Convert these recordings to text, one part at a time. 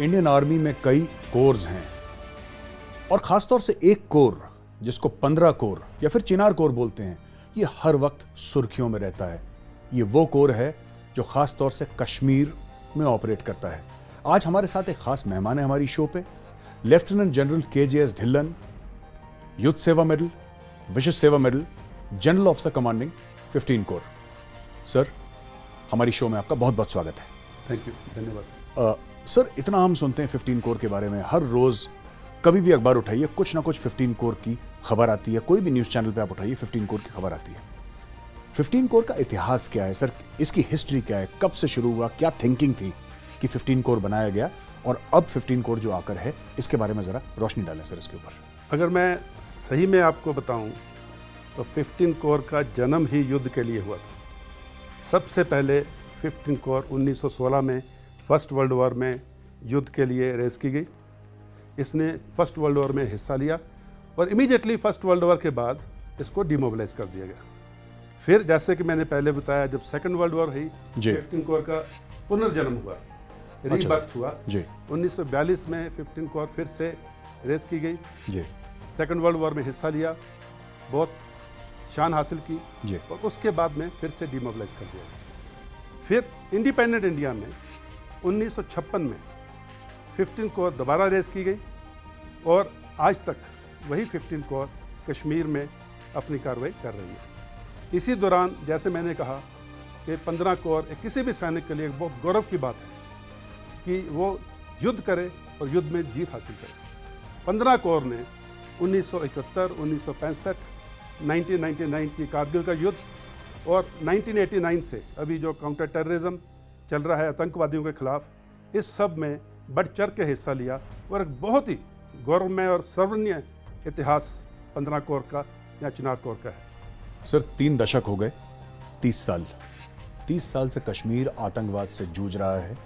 Indian army में कई course हैं और खासतौर से एक कोर जिसको 15 कोर या फिर चिनार कोर बोलते हैं, ये हर वक्त सुर्खियों में रहता है। ये वो कोर है जो खासतौर से कश्मीर में ऑपरेट करता है। आज हमारे साथ एक खास मेहमान है हमारी शो पे, लेफ्टिनेंट जनरल KJS ढिल्लन, युद्ध सेवा मेडल, विशिष्ट सेवा medal, general officer commanding 15 core. Sir, हमारी शो में आपका बहुत बहुत स्वागत है। थैंक यू, धन्यवाद। सर, इतना हम सुनते हैं 15 कोर के बारे में, हर रोज कभी भी अखबार उठाइए कुछ ना कुछ 15 कोर की खबर आती है, कोई भी न्यूज चैनल पे आप उठाइए 15 कोर की खबर आती है। 15 कोर का इतिहास क्या है सर, इसकी हिस्ट्री क्या है, कब से शुरू हुआ, क्या थिंकिंग थी कि 15 कोर बनाया गया और अब 15 कोर जो आकर है, इसके बारे में जरा रोशनी डालें सर इसके ऊपर। अगर मैं सही में आपको बताऊं तो 15 कोर का जन्म ही युद्ध के लिए हुआ था। सबसे पहले 15 कोर 1916 में फर्स्ट वर्ल्ड वॉर में युद्ध के लिए रेस की गई। इसने फर्स्ट वर्ल्ड वॉर में हिस्सा लिया और इमीडिएटली फर्स्ट वर्ल्ड वॉर के बाद इसको डिमोबिलाइज कर दिया गया। फिर जैसे कि मैंने पहले बताया, जब सेकंड वर्ल्ड वॉर हुई, 15 कोर का पुनर्जन्म हुआ, रीबर्थ हुआ। 1942 में 15 कोर फिर से रेस की गई जी। सेकंड वर्ल्ड वॉर में हिस्सा लिया, बहुत शान हासिल की जी। और उसके बाद में फिर से डिमोबिलाइज कर दिया गया। फिर इंडिपेंडेंट इंडिया में 1956 में 15 कोर दोबारा रेस की गई और आज तक वही 15 कोर कश्मीर में अपनी कार्रवाई कर रही है। इसी दौरान जैसे मैंने कहा कि 15 कोर किसी भी सैनिक के लिए एक बहुत गौरव की बात है कि वो युद्ध करे और युद्ध में जीत हासिल करे। 15 कोर ने 1971, 1965, 1999 की कारगिल का युद्ध और 1989 से अभी जो काउंटर टेररिज्म चल रहा है आतंकवादियों के खिलाफ, इस सब में बढ़ चढ़ के हिस्सा लिया और एक बहुत ही गौरवमय और सर्वनीय इतिहास 15 कोर का या चिनार कोर का है। सर, 3 दशक हो गए, 30 साल से कश्मीर आतंकवाद से जूझ रहा है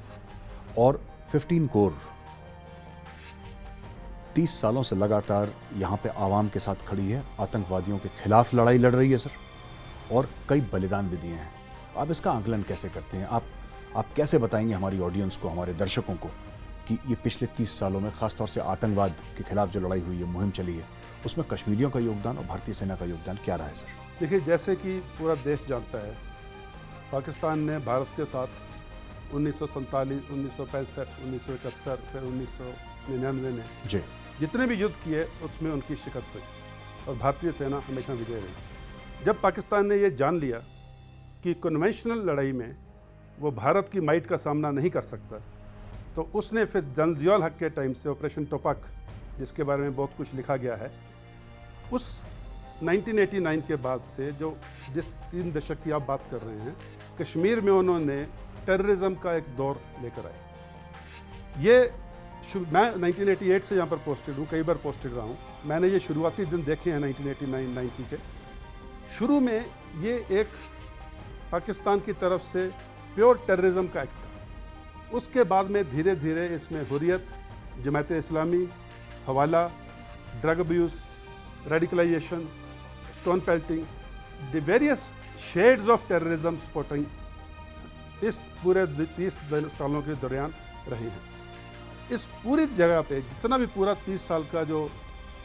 और 15 कोर 30 सालों से लगातार यहाँ पे आवाम के साथ खड़ी है, आतंकवादियों के खिलाफ लड़ाई लड़ रही है सर, और कई बलिदान भी दिए हैं। आप इसका आकलन कैसे करते हैं? आप कैसे बताएंगे हमारी ऑडियंस को, हमारे दर्शकों को, कि ये पिछले 30 सालों में खासतौर से आतंकवाद के खिलाफ जो लड़ाई हुई है, मुहिम चली है, उसमें कश्मीरियों का योगदान और भारतीय सेना का योगदान क्या रहा है सर? देखिए, जैसे कि पूरा देश जानता है, पाकिस्तान ने भारत के साथ 1947, 1965, 1971, फिर 1999 में जी जितने भी युद्ध किए उसमें उनकी शिकस्त हुई और भारतीय सेना हमेशा विजय रही। जब पाकिस्तान ने ये जान लिया कि कन्वेंशनल लड़ाई में वो भारत की माइट का सामना नहीं कर सकता, तो उसने फिर जनरल ज़िया उल हक के टाइम से ऑपरेशन टोपक, जिसके बारे में बहुत कुछ लिखा गया है, उस 1989 के बाद से जो जिस 3 दशक की आप बात कर रहे हैं, कश्मीर में उन्होंने टेररिज्म का एक दौर लेकर आए। ये मैं 1988 से यहाँ पर पोस्टेड हूँ, कई बार पोस्टेड रहा हूँ। मैंने ये शुरुआती दिन देखे हैं 1989-90 के। शुरू में ये एक पाकिस्तान की तरफ से प्योर टेररिज्म का एक्ट था। उसके बाद में धीरे धीरे इसमें Hurriyat, Jamaat Islami, hawala, drug abuse, radicalisation, stone pelting, the various shades of terrorism spotting इस पूरे 30 सालों के दौरान रहे हैं। इस पूरी जगह पे जितना भी पूरा 30 साल का जो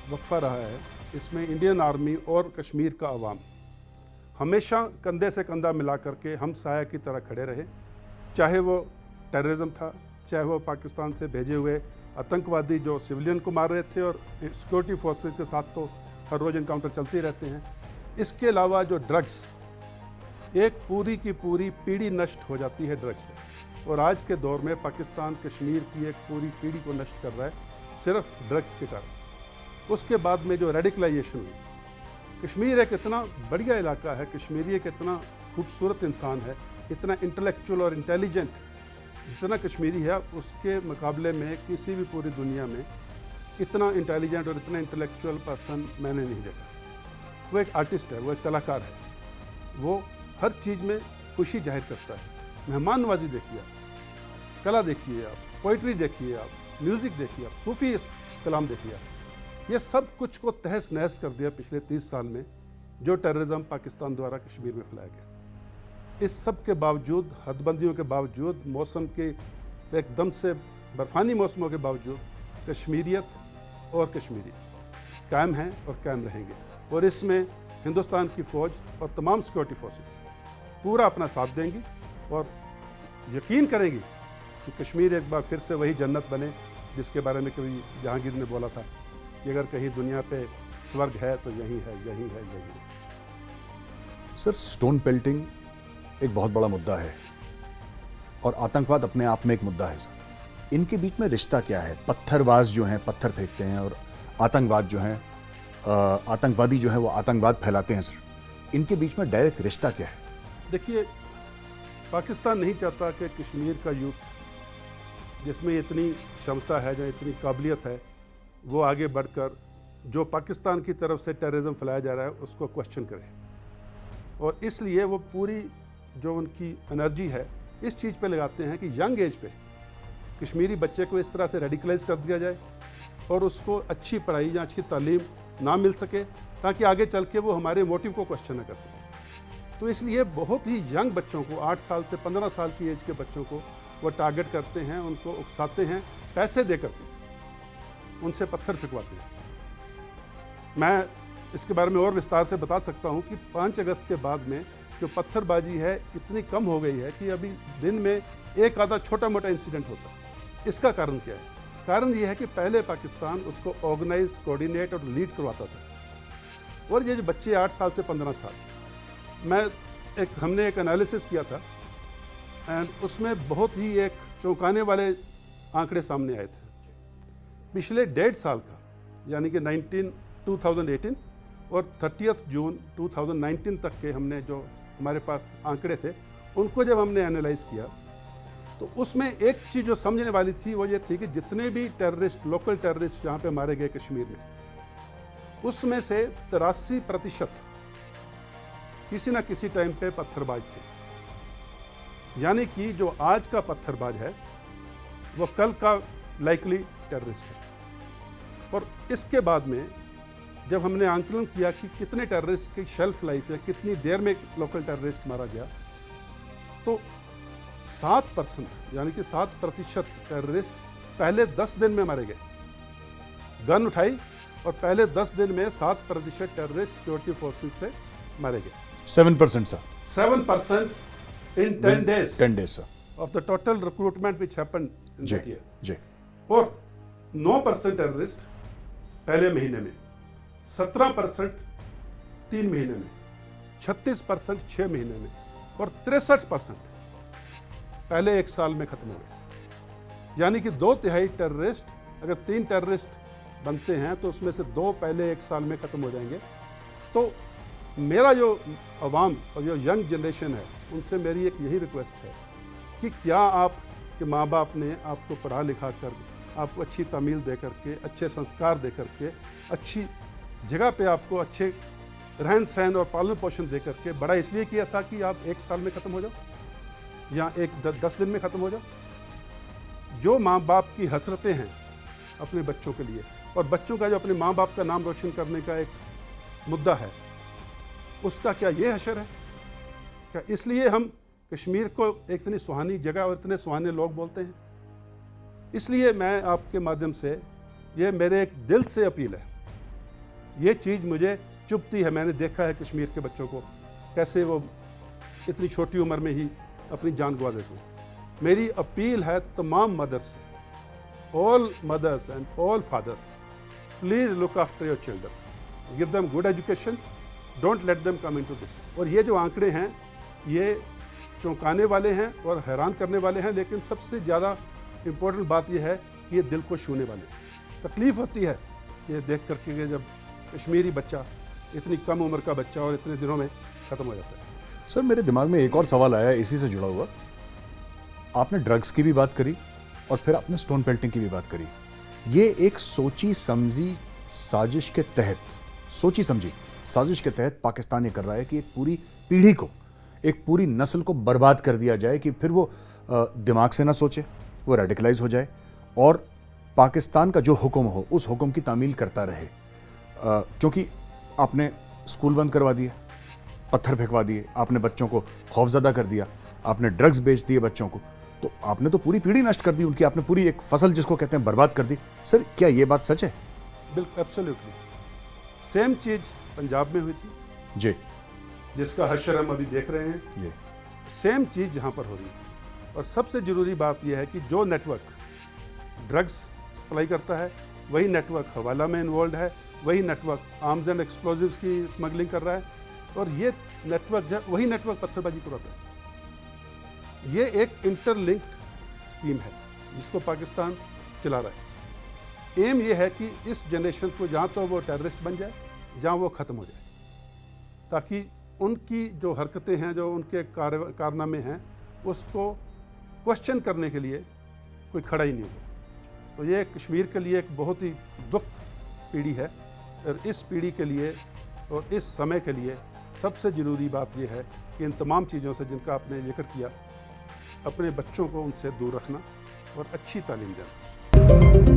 वक्फा रहा है, इसमें इंडियन आर्मी और कश्मीर का अवाम हमेशा कंधे से कंधा मिला करके हम साया की तरह खड़े रहे। चाहे वो टेररिज्म था, चाहे वो पाकिस्तान से भेजे हुए आतंकवादी जो सिविलियन को मार रहे थे, और सिक्योरिटी फोर्सेस के साथ तो हर रोज़ इनकाउंटर चलते रहते हैं। इसके अलावा जो ड्रग्स, एक पूरी की पूरी पीढ़ी नष्ट हो जाती है ड्रग्स से, और आज के दौर में पाकिस्तान कश्मीर की एक पूरी पीढ़ी को नष्ट कर रहा है सिर्फ ड्रग्स के कारण। उसके बाद में जो रेडिकलाइजेशन हुई, कश्मीर एक इतना बढ़िया इलाका है, कश्मीरी एक इतना खूबसूरत इंसान है, इतना इंटेलेक्चुअल और इंटेलिजेंट जितना कश्मीरी है, उसके मुकाबले में किसी भी पूरी दुनिया में इतना इंटेलिजेंट और इतना इंटेलेक्चुअल पर्सन मैंने नहीं देखा। वो एक आर्टिस्ट है, वो एक कलाकार है, वो हर चीज़ में खुशी जाहिर करता है। मेहमान नवाजी देखिए आप, कला देखिए आप, पोइट्री देखिए आप, म्यूज़िक देखिए आप, सूफ़ी कलाम देखिए आप। ये सब कुछ को तहस नहस कर दिया पिछले 30 साल में जो टेररिज्म पाकिस्तान द्वारा कश्मीर में फैलाया गया। इस सब के बावजूद, हदबंदियों के बावजूद, मौसम के एकदम से बर्फानी मौसमों के बावजूद कश्मीरियत और कश्मीरी कायम हैं और कायम रहेंगे, और इसमें हिंदुस्तान की फ़ौज और तमाम सिक्योरिटी फोर्सेस पूरा अपना साथ देंगी और यकीन करेंगी कि कश्मीर एक बार फिर से वही जन्नत बने जिसके बारे में कभी जहांगीर ने बोला था कि अगर कहीं दुनिया पे स्वर्ग है तो यही है, यही है, यही है। सर, स्टोन पेल्टिंग एक बहुत बड़ा मुद्दा है और आतंकवाद अपने आप में एक मुद्दा है सर। इनके बीच में रिश्ता क्या है? पत्थरबाज जो हैं पत्थर फेंकते हैं और आतंकवाद जो हैं आतंकवादी जो है वो आतंकवाद फैलाते हैं सर, इनके बीच में डायरेक्ट रिश्ता क्या है? देखिए, पाकिस्तान नहीं चाहता कि कश्मीर का यूथ जिसमें इतनी क्षमता है, जो इतनी काबिलियत है, वो आगे बढ़कर जो पाकिस्तान की तरफ से टेररिज्म फैलाया जा रहा है उसको क्वेश्चन करे, और इसलिए वो पूरी जो उनकी एनर्जी है इस चीज़ पे लगाते हैं कि यंग एज पे कश्मीरी बच्चे को इस तरह से रेडिकलाइज कर दिया जाए और उसको अच्छी पढ़ाई या अच्छी तालीम ना मिल सके ताकि आगे चल के वो हमारे मोटिव को क्वेश्चन न कर सके। तो इसलिए बहुत ही यंग बच्चों को, 8 साल से 15 साल की एज के बच्चों को वो टारगेट करते हैं, उनको उकसाते हैं, पैसे देकर के उनसे पत्थर फिकवाते हैं। मैं इसके बारे में और विस्तार से बता सकता हूं कि 5 अगस्त के बाद में जो पत्थरबाजी है इतनी कम हो गई है कि अभी दिन में एक आधा छोटा मोटा इंसिडेंट होता है। इसका कारण क्या है? कारण यह है कि पहले पाकिस्तान उसको ऑर्गेनाइज, कोऑर्डिनेट और लीड करवाता था, और ये जो बच्चे 8 साल से 15 साल, हमने एक एनालिसिस किया था एंड उसमें बहुत ही एक चौंकाने वाले आंकड़े सामने आए थे। पिछले 1.5 साल का, यानी कि 2018 और 30 जून 2019 तक के हमने जो हमारे पास आंकड़े थे उनको जब हमने एनालाइज किया तो उसमें एक चीज़ जो समझने वाली थी वो ये थी कि जितने भी टेररिस्ट, लोकल टेररिस्ट जहाँ पे मारे गए कश्मीर में, उसमें से 83% किसी न किसी टाइम पे पत्थरबाज थे। यानी कि जो आज का पत्थरबाज है वो कल का लाइकली टेररिस्ट है। और इसके बाद में जब हमने आंकलन किया कि कितने टेररिस्ट की शेल्फ लाइफ है, कितनी देर में लोकल टेररिस्ट मारा गया, तो 7%, यानी कि 7% टेररिस्ट पहले 10 दिन में मारे गए। गन उठाई और पहले 10 दिन में 7% टेररिस्ट सिक्योरिटी फोर्सेस से मारे गए। 7% sir. 7% in 10 days. 10 days sir. Of the total recruitment which happened in that year. जी। और 9% टेररिस्ट पहले महीने में, 17% 3 महीने में, 36% 6 महीने में, और 63% पहले 1 साल में खत्म हो गए। यानी कि 2/3 टेररिस्ट, अगर 3 टेररिस्ट बनते हैं तो उसमें से 2 पहले 1 साल में खत्म हो जाएंगे। तो मेरा जो अवाम और जो यंग जनरेशन है उनसे मेरी एक यही रिक्वेस्ट है कि क्या आपके माँ बाप ने आपको पढ़ा लिखा कर, आपको अच्छी तामील दे करके, अच्छे संस्कार दे करके, अच्छी जगह पे आपको अच्छे रहन सहन और पालन पोषण दे करके बड़ा इसलिए किया था कि आप 1 साल में ख़त्म हो जाओ या 10 दिन में ख़त्म हो जाओ? जो माँ बाप की हसरतें हैं अपने बच्चों के लिए, और बच्चों का जो अपने माँ बाप का नाम रोशन करने का एक मुद्दा है, उसका क्या ये हशर है? क्या इसलिए हम कश्मीर को एक इतनी सुहानी जगह और इतने सुहाने लोग बोलते हैं? इसलिए मैं आपके माध्यम से, ये मेरे एक दिल से अपील है, ये चीज़ मुझे चुभती है। मैंने देखा है कश्मीर के बच्चों को कैसे वो इतनी छोटी उम्र में ही अपनी जान गंवा देते हैं। मेरी अपील है तमाम मदर्स से, all mothers and all fathers, please look after your children, give them good education, don't let them come into this. और ये जो आंकड़े हैं ये चौंकाने वाले हैं और हैरान करने वाले हैं, लेकिन सबसे ज़्यादा इम्पोर्टेंट बात यह है कि ये दिल को छूने वाले हैं। तकलीफ़ होती है ये देख करके कि जब कश्मीरी बच्चा, इतनी कम उम्र का बच्चा, और इतने दिनों में ख़त्म हो जाता है। सर, मेरे दिमाग में एक और सवाल आया इसी से जुड़ा हुआ। आपने ड्रग्स की भी बात करी और फिर आपने स्टोन पेल्टिंग की भी बात करी। ये एक सोची समझी साजिश के तहत, सोची समझी साजिश के तहत पाकिस्तान ये कर रहा है कि एक पूरी पीढ़ी को, एक पूरी नस्ल को बर्बाद कर दिया जाए कि फिर वो दिमाग से ना सोचे, वो रेडिकलाइज हो जाए और पाकिस्तान का जो हुक्म हो उस हुक्म की तामील करता रहे। क्योंकि आपने स्कूल बंद करवा दिए, पत्थर फेंकवा दिए, आपने बच्चों को खौफजदा कर दिया, आपने ड्रग्स बेच दिए बच्चों को, तो आपने तो पूरी पीढ़ी नष्ट कर दी उनकी, आपने पूरी एक फसल जिसको कहते हैं बर्बाद कर दी। सर क्या ये बात सच है? बिल्कुल एब्सोल्युटली सेम चीज़ पंजाब में हुई थी जी, जिसका हश्र हम अभी देख रहे हैं। जी, सेम चीज़ यहाँ पर हो रही है। और सबसे ज़रूरी बात यह है कि जो नेटवर्क ड्रग्स सप्लाई करता है वही नेटवर्क हवाला में इन्वॉल्व है, वही नेटवर्क आर्म्स एंड एक्सप्लोजिव्स की स्मगलिंग कर रहा है, और ये नेटवर्क जो है वही नेटवर्क पत्थरबाजी कराता है। ये एक इंटरलिंक्ड स्कीम है जिसको पाकिस्तान चला रहा है। एम ये है कि इस जनरेशन को जहाँ तो वो टेररिस्ट बन जाए, जहाँ वो ख़त्म हो जाए, ताकि उनकी जो हरकतें हैं, जो उनके कारनामे हैं, उसको क्वेश्चन करने के लिए कोई खड़ा ही नहीं हो। तो ये कश्मीर के लिए एक बहुत ही दुख पीढ़ी है, और इस पीढ़ी के लिए और इस समय के लिए सबसे ज़रूरी बात यह है कि इन तमाम चीज़ों से जिनका आपने जिक्र किया, अपने बच्चों को उनसे दूर रखना और अच्छी तालीम देना।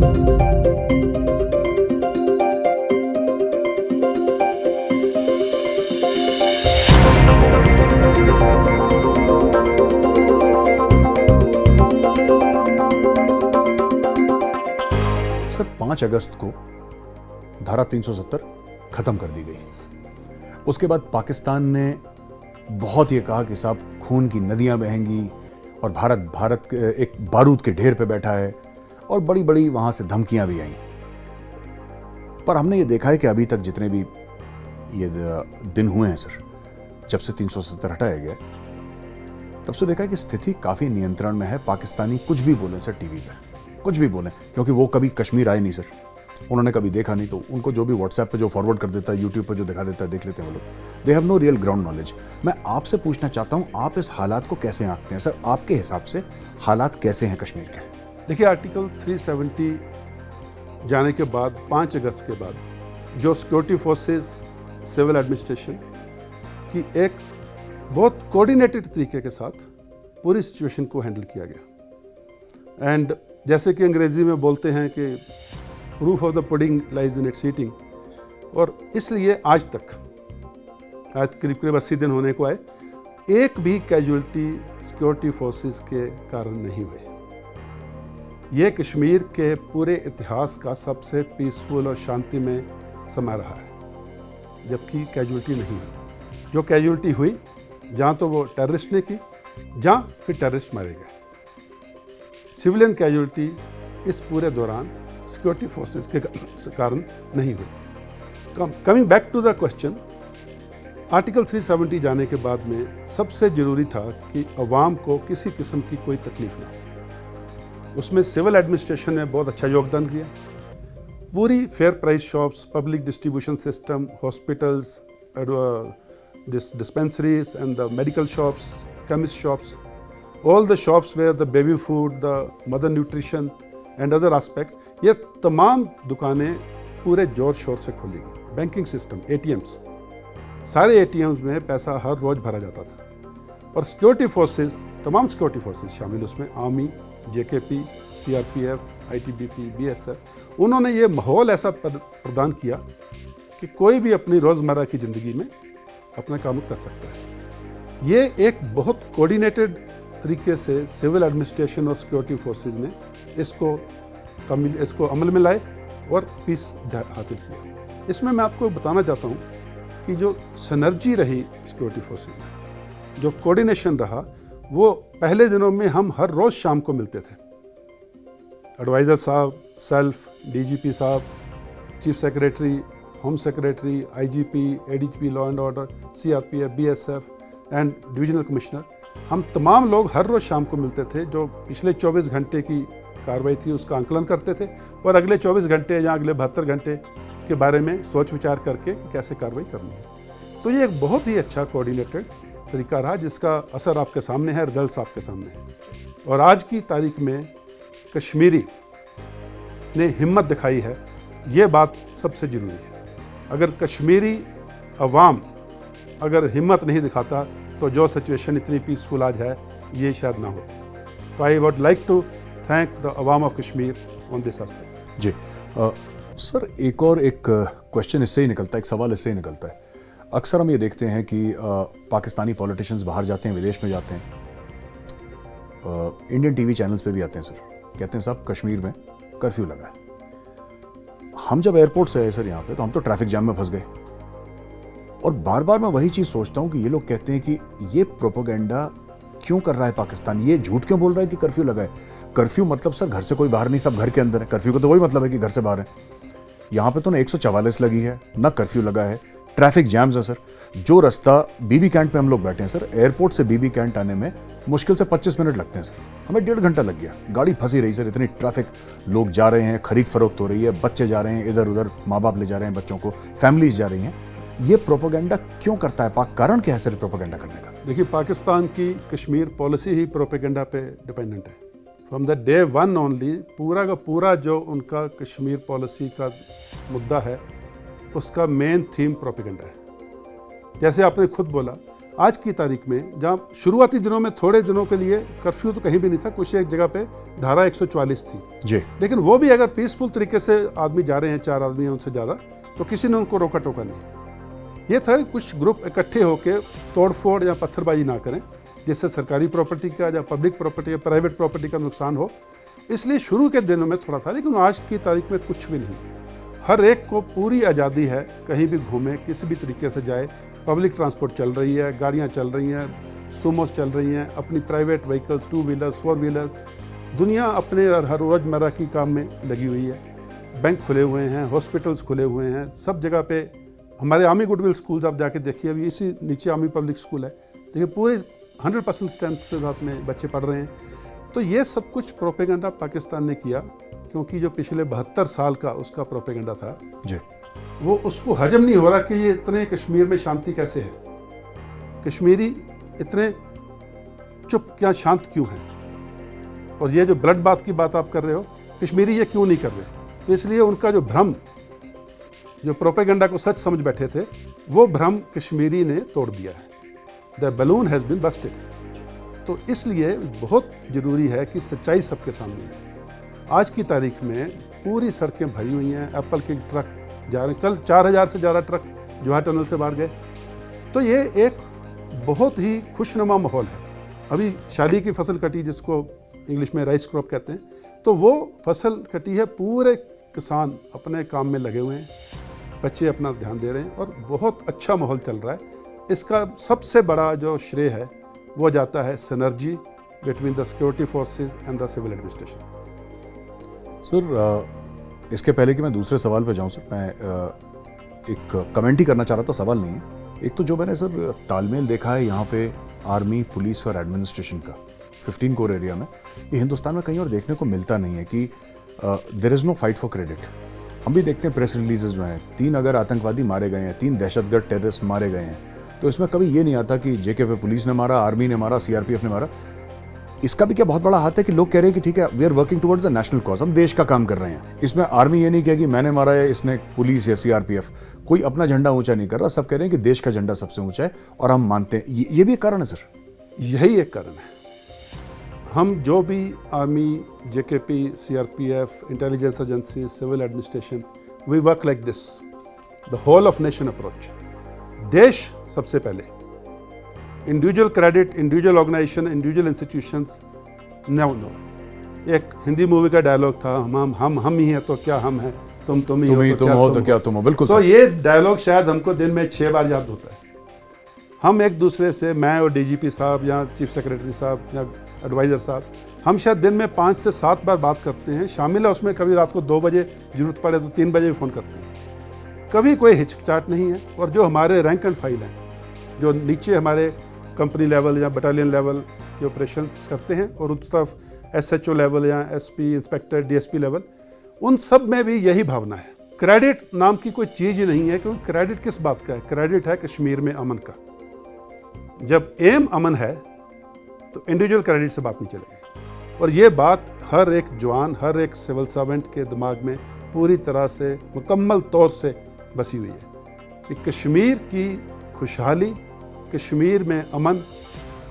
सर 5 अगस्त को धारा 370 खत्म कर दी गई। उसके बाद पाकिस्तान ने बहुत ये कहा कि साहब खून की नदियां बहेंगी और भारत एक बारूद के ढेर पे बैठा है, और बड़ी बड़ी वहां से धमकियां भी आईं। पर हमने ये देखा है कि अभी तक जितने भी ये दिन हुए हैं सर, जब से 370 हटाया गया, तब से देखा है कि स्थिति काफी नियंत्रण में है। पाकिस्तानी कुछ भी बोले सर टीवी पे, कुछ भी बोले, क्योंकि वो कभी कश्मीर आए नहीं सर, उन्होंने कभी देखा नहीं, तो उनको जो भी व्हाट्सएप पे जो फॉरवर्ड कर देता है, यूट्यूब पे जो दिखा देता है, देख लेते हैं वो लोग। They have no real ground knowledge. मैं आपसे पूछना चाहता हूं, आप इस हालात को कैसे आंकते हैं सर? आपके हिसाब से हालात कैसे हैं कश्मीर के? देखिए, आर्टिकल 370 जाने के बाद 5 अगस्त के बाद जो सिक्योरिटी फोर्सेस, सिविल एडमिनिस्ट्रेशन की एक बहुत कोऑर्डिनेटेड तरीके के साथ पूरी सिचुएशन को हैंडल किया गया। एंड जैसे कि अंग्रेज़ी में बोलते हैं कि proof of the pudding lies in its eating, और इसलिए आज करीब करीब 80 दिन होने को आए, एक भी कैजुअलिटी सिक्योरिटी फोर्सेस के कारण नहीं हुई। ये कश्मीर के पूरे इतिहास का सबसे पीसफुल और शांति में समा रहा है, जबकि कैजुअलिटी नहीं हुई। जो कैजुअलिटी हुई, जहाँ तो वो टेररिस्ट ने की, जहाँ फिर टेररिस्ट मारे गए। सिविलियन कैजुअलिटी इस पूरे दौरान सिक्योरिटी फोर्सेस के कारण नहीं हुई। Coming back to the question, article 370 जाने के बाद में सबसे ज़रूरी था कि अवाम को किसी किस्म की कोई तकलीफ ना हो। उसमें सिविल एडमिनिस्ट्रेशन ने बहुत अच्छा योगदान किया। पूरी fair price shops, public distribution system, hospitals, dispensaries and the medical shops, chemist shops, all the shops where the baby food, the mother nutrition and other aspects, ये तमाम दुकानें पूरे जोर शोर से खोली गई। बैंकिंग सिस्टम, ATMs, सारे ATMs में पैसा हर रोज़ भरा जाता था। और सिक्योरिटी फोर्सेस, तमाम सिक्योरिटी फोर्सेस शामिल उसमें, army, JKP, CRPF, ITBP, BSF, उन्होंने ये माहौल ऐसा प्रदान किया कि कोई भी अपनी रोज़मर्रा की ज़िंदगी में अपना काम कर सकता है। ये एक बहुत कोऑर्डिनेटेड तरीके से सिविल एडमिनिस्ट्रेशन और सिक्योरिटी फोर्सेस ने इसको अमल में लाए और पीस हासिल किया। इसमें मैं आपको बताना चाहता हूँ कि जो सिनर्जी रही सिक्योरिटी फोर्सेस में, जो कोऑर्डिनेशन रहा, वो पहले दिनों में हम हर रोज़ शाम को मिलते थे। एडवाइज़र साहब, सेल्फ, DGP साहब, chief secretary, home secretary, IGP, ADGP law and order, CRPF, BSF and divisional commissioner, हम तमाम लोग हर रोज़ शाम को मिलते थे। जो पिछले 24 घंटे की कार्रवाई थी उसका आंकलन करते थे, और अगले 24 घंटे या अगले 72 घंटे के बारे में सोच विचार करके कैसे कार्रवाई करनी है। तो ये एक बहुत ही अच्छा कोऑर्डिनेटेड तरीका रहा, जिसका असर आपके सामने है, रिजल्ट्स आपके सामने हैं। और आज की तारीख में कश्मीरी ने हिम्मत दिखाई है, ये बात सबसे ज़रूरी है। अगर कश्मीरी अवाम अगर हिम्मत नहीं दिखाता तो जो सिचुएशन इतनी पीसफुल आज है, ये शायद ना होती। तो I would like to thank the अवाम of Kashmir on this aspect. जी सर, एक क्वेश्चन इससे ही निकलता है, एक सवाल इससे ही निकलता है। अक्सर हम ये देखते हैं कि पाकिस्तानी पॉलिटिशियंस बाहर जाते हैं, विदेश में जाते हैं, इंडियन टीवी चैनल्स पे भी आते हैं सर, कहते हैं साहब कश्मीर में कर्फ्यू लगा है। हम जब एयरपोर्ट से आए सर यहाँ पे, तो हम तो ट्रैफिक जाम में फंस गए। और बार बार मैं वही चीज़ सोचता हूँ कि ये लोग कहते हैं कि ये प्रोपोगेंडा क्यों कर रहा है पाकिस्तान, ये झूठ क्यों बोल रहा है कि कर्फ्यू लगा है। कर्फ्यू मतलब सर घर से कोई बाहर नहीं, सब घर के अंदर है। कर्फ्यू का तो वही मतलब है कि घर से बाहर है। यहाँ पे तो ना 144 लगी है, ना कर्फ्यू लगा है, ट्रैफिक जैम्स है सर। जो रास्ता बीबी कैंट पे हम लोग बैठे हैं सर, एयरपोर्ट से बीबी कैंट आने में मुश्किल से 25 मिनट लगते हैं सर, हमें 1.5 घंटा लग गया। गाड़ी फंसी रही सर, इतनी ट्रैफिक, लोग जा रहे हैं, खरीद फरोख्त हो रही है, बच्चे जा रहे हैं इधर उधर, माँ बाप ले जा रहे हैं बच्चों को, फैमिलीज जा रही हैं। ये प्रोपोगेंडा क्यों करता है पाक, कारण क्या है सर प्रोपोगेंडा करने का? देखिए, पाकिस्तान की कश्मीर पॉलिसी ही प्रोपेगेंडा पे डिपेंडेंट है। From the day one only पूरा का पूरा जो उनका कश्मीर पॉलिसी का मुद्दा है, उसका मेन थीम प्रोपेगेंडा है। जैसे आपने खुद बोला, आज की तारीख में जहाँ शुरुआती दिनों में थोड़े दिनों के लिए कर्फ्यू तो कहीं भी नहीं था, कुछ एक जगह पे धारा 144 थी जी, लेकिन वो भी अगर पीसफुल तरीके से आदमी जा रहे हैं, 4 आदमी हैं उनसे ज़्यादा, तो किसी ने उनको रोका टोका नहीं। ये था कुछ ग्रुप इकट्ठे होकर तोड़फोड़ या पत्थरबाजी ना करें, जिससे सरकारी प्रॉपर्टी का या पब्लिक प्रॉपर्टी या प्राइवेट प्रॉपर्टी का नुकसान हो। इसलिए शुरू के दिनों में थोड़ा था, लेकिन आज की तारीख में कुछ भी नहीं। हर एक को पूरी आज़ादी है, कहीं भी घूमे, किसी भी तरीके से जाए। पब्लिक ट्रांसपोर्ट चल रही है, गाड़ियाँ चल रही हैं, सूमोस चल रही हैं, अपनी प्राइवेट व्हीकल्स, 2 व्हीलर्स, 4 व्हीलर्स, दुनिया अपने हर रोज़मर्रा की काम में लगी हुई है। बैंक खुले हुए हैं, हॉस्पिटल्स खुले हुए हैं, सब जगह पे। हमारे आर्मी गुडविल स्कूल्स आप जाके देखिए, अभी इसी नीचे आर्मी पब्लिक स्कूल है, देखिए पूरे 100% स्ट्रेंथ से साथ में बच्चे पढ़ रहे हैं। तो ये सब कुछ प्रोपेगेंडा पाकिस्तान ने किया, क्योंकि जो पिछले 72 साल का उसका प्रोपेगेंडा था जी, वो उसको हजम नहीं हो रहा कि ये इतने कश्मीर में शांति कैसे है, कश्मीरी इतने चुप क्या शांत क्यों हैं। और ये जो ब्लड बाथ की बात आप कर रहे हो, कश्मीरी ये क्यों नहीं कर रहे। तो इसलिए उनका जो भ्रम, जो प्रोपेगेंडा को सच समझ बैठे थे, वो भ्रम कश्मीरी ने तोड़ दिया है। The balloon has been busted. तो इसलिए बहुत ज़रूरी है कि सच्चाई सबके सामने है। आज की तारीख में पूरी सड़कें भरी हुई हैं, एप्पल के ट्रक जा रहे हैं, कल 4000 से ज़्यादा ट्रक जवाहर टनल से बाहर गए। तो ये एक बहुत ही खुशनुमा माहौल है। अभी शादी की फसल कटी, जिसको इंग्लिश में राइस क्रॉप कहते हैं, तो वो फसल कटी है, पूरे किसान अपने काम में लगे हुए हैं, बच्चे अपना ध्यान दे रहे हैं और बहुत अच्छा माहौल चल रहा है। इसका सबसे बड़ा जो श्रेय है वो जाता है synergy between the security forces and the civil administration. Sir, इसके पहले कि मैं दूसरे सवाल पे जाऊं सर, मैं एक कमेंट ही करना चाह रहा था, सवाल नहीं है। एक तो जो मैंने सर तालमेल देखा है यहाँ पे आर्मी, पुलिस और एडमिनिस्ट्रेशन का 15 कोर एरिया में, ये हिंदुस्तान में कहीं और देखने को मिलता नहीं है कि there is no fight for credit. हम भी देखते हैं प्रेस रिलीजेज जो हैं, 3 अगर आतंकवादी मारे गए हैं, 3 दहशतगर्द टेररिस्ट मारे गए हैं, तो इसमें कभी ये नहीं आता कि जेके पे पुलिस ने मारा, आर्मी ने मारा, सीआरपीएफ ने मारा। इसका भी क्या बहुत बड़ा हाथ है कि लोग कह रहे हैं कि ठीक है, we are working towards the national cause, हम देश का काम कर रहे हैं। इसमें आर्मी ये नहीं कहेगी मैंने मारा है, इसने पुलिस या सीआरपीएफ, कोई अपना झंडा ऊंचा नहीं कर रहा, सब कह रहे हैं कि देश का झंडा सबसे ऊंचा है और हम मानते हैं। ये भी एक कारण है सर? यही एक कारण है। हम जो भी army, JKP, CRPF, intelligence agency, civil administration, we work like this, the whole of nation approach. देश सबसे पहले, individual credit, individual organisation, individual institutions, no. एक हिंदी मूवी का डायलॉग था, हम ही हैं तो क्या हम हैं, तुम ही हो तो क्या तुम हो। बिल्कुल। तो ये डायलॉग शायद हमको दिन में 6 बार याद होता है। हम एक दूसरे से, मैं और डीजीपी साहब या चीफ सेक्रेटरी साहब या एडवाइज़र साहब, हम शायद दिन में 5 से 7 बार बात करते हैं। शामिल है उसमें कभी रात को 2 बजे जरूरत पड़े तो 3 बजे भी फ़ोन करते हैं। कभी कोई हिचकिचाहट नहीं है। और जो हमारे रैंक एंड फाइल हैं, जो नीचे हमारे कंपनी लेवल या बटालियन लेवल के ऑपरेशन करते हैं, और उस तरफ एसएचओ लेवल या एसपी, इंस्पेक्टर, डीएसपी लेवल, उन सब में भी यही भावना है। क्रेडिट नाम की कोई चीज़ ही नहीं है, क्योंकि क्रेडिट किस बात का है? क्रेडिट है कश्मीर में अमन का। जब एम अमन है तो इंडिविजुअल क्रेडिट से बात नहीं चलेगी। और ये बात हर एक जवान, हर एक सिविल सर्वेंट के दिमाग में पूरी तरह से मुकम्मल तौर से बसी हुई है कि कश्मीर की खुशहाली, कश्मीर में अमन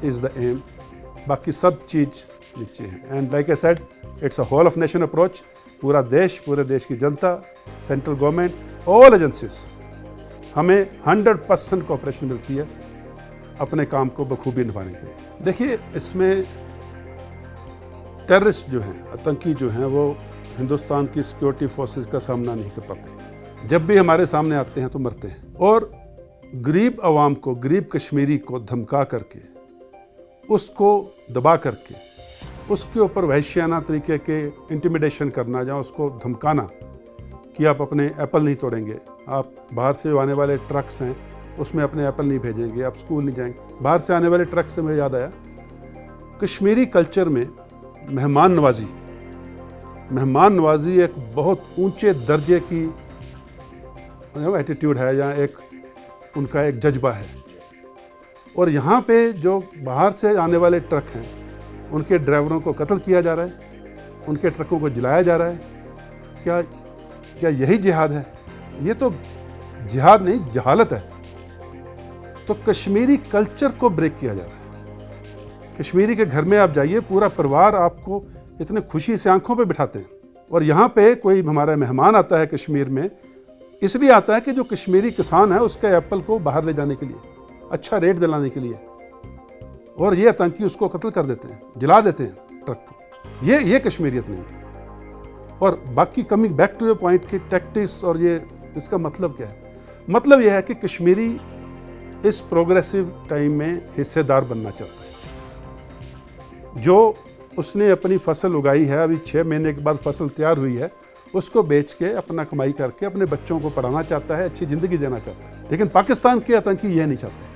इज़ द एम, बाकी सब चीज़ नीचे है। And like I said, it's a whole of nation approach. पूरा देश, पूरे देश की जनता, सेंट्रल गवर्नमेंट, ऑल एजेंसीज, हमें 100% कोऑपरेशन मिलती है अपने काम को बखूबी निभाने के लिए। देखिए, इसमें टेररिस्ट जो हैं, आतंकी जो हैं, वो हिंदुस्तान की सिक्योरिटी फोर्सेस का सामना नहीं कर पाते। जब भी हमारे सामने आते हैं तो मरते हैं। और गरीब आवाम को, गरीब कश्मीरी को धमका करके, उसको दबा करके, उसके ऊपर वहशियाना तरीके के इंटिमिडेशन करना, या उसको धमकाना कि आप अपने एप्पल नहीं तोड़ेंगे, आप बाहर से जो आने वाले ट्रक्स हैं उसमें अपने एप्पल नहीं भेजेंगे, आप स्कूल नहीं जाएंगे। बाहर से आने वाले ट्रक से मुझे याद आया, कश्मीरी कल्चर में मेहमान नवाजी एक बहुत ऊंचे दर्जे की एटीट्यूड है, या एक उनका एक जज्बा है। और यहाँ पे जो बाहर से आने वाले ट्रक हैं, उनके ड्राइवरों को कत्ल किया जा रहा है, उनके ट्रकों को जलाया जा रहा है। क्या यही जिहाद है? ये तो जिहाद नहीं, जहालत है। तो कश्मीरी कल्चर को ब्रेक किया जा रहा है। कश्मीरी के घर में आप जाइए, पूरा परिवार आपको इतने खुशी से आंखों पे बिठाते हैं। और यहाँ पे कोई हमारा मेहमान आता है कश्मीर में, इसलिए आता है कि जो कश्मीरी किसान है उसके एप्पल को बाहर ले जाने के लिए, अच्छा रेट दिलाने के लिए, और ये आतंकी उसको कत्ल कर देते हैं, जला देते हैं ट्रक को। ये कश्मीरियत नहीं है। और बाकी coming back to the point कि टैक्टिक्स और ये, इसका मतलब क्या है? मतलब यह है कि कश्मीरी इस प्रोग्रेसिव टाइम में हिस्सेदार बनना चाहता है। जो उसने अपनी फसल उगाई है, अभी 6 महीने के बाद फसल तैयार हुई है, उसको बेच के अपना कमाई करके अपने बच्चों को पढ़ाना चाहता है, अच्छी ज़िंदगी देना चाहता है। लेकिन पाकिस्तान के आतंकी यह नहीं चाहते।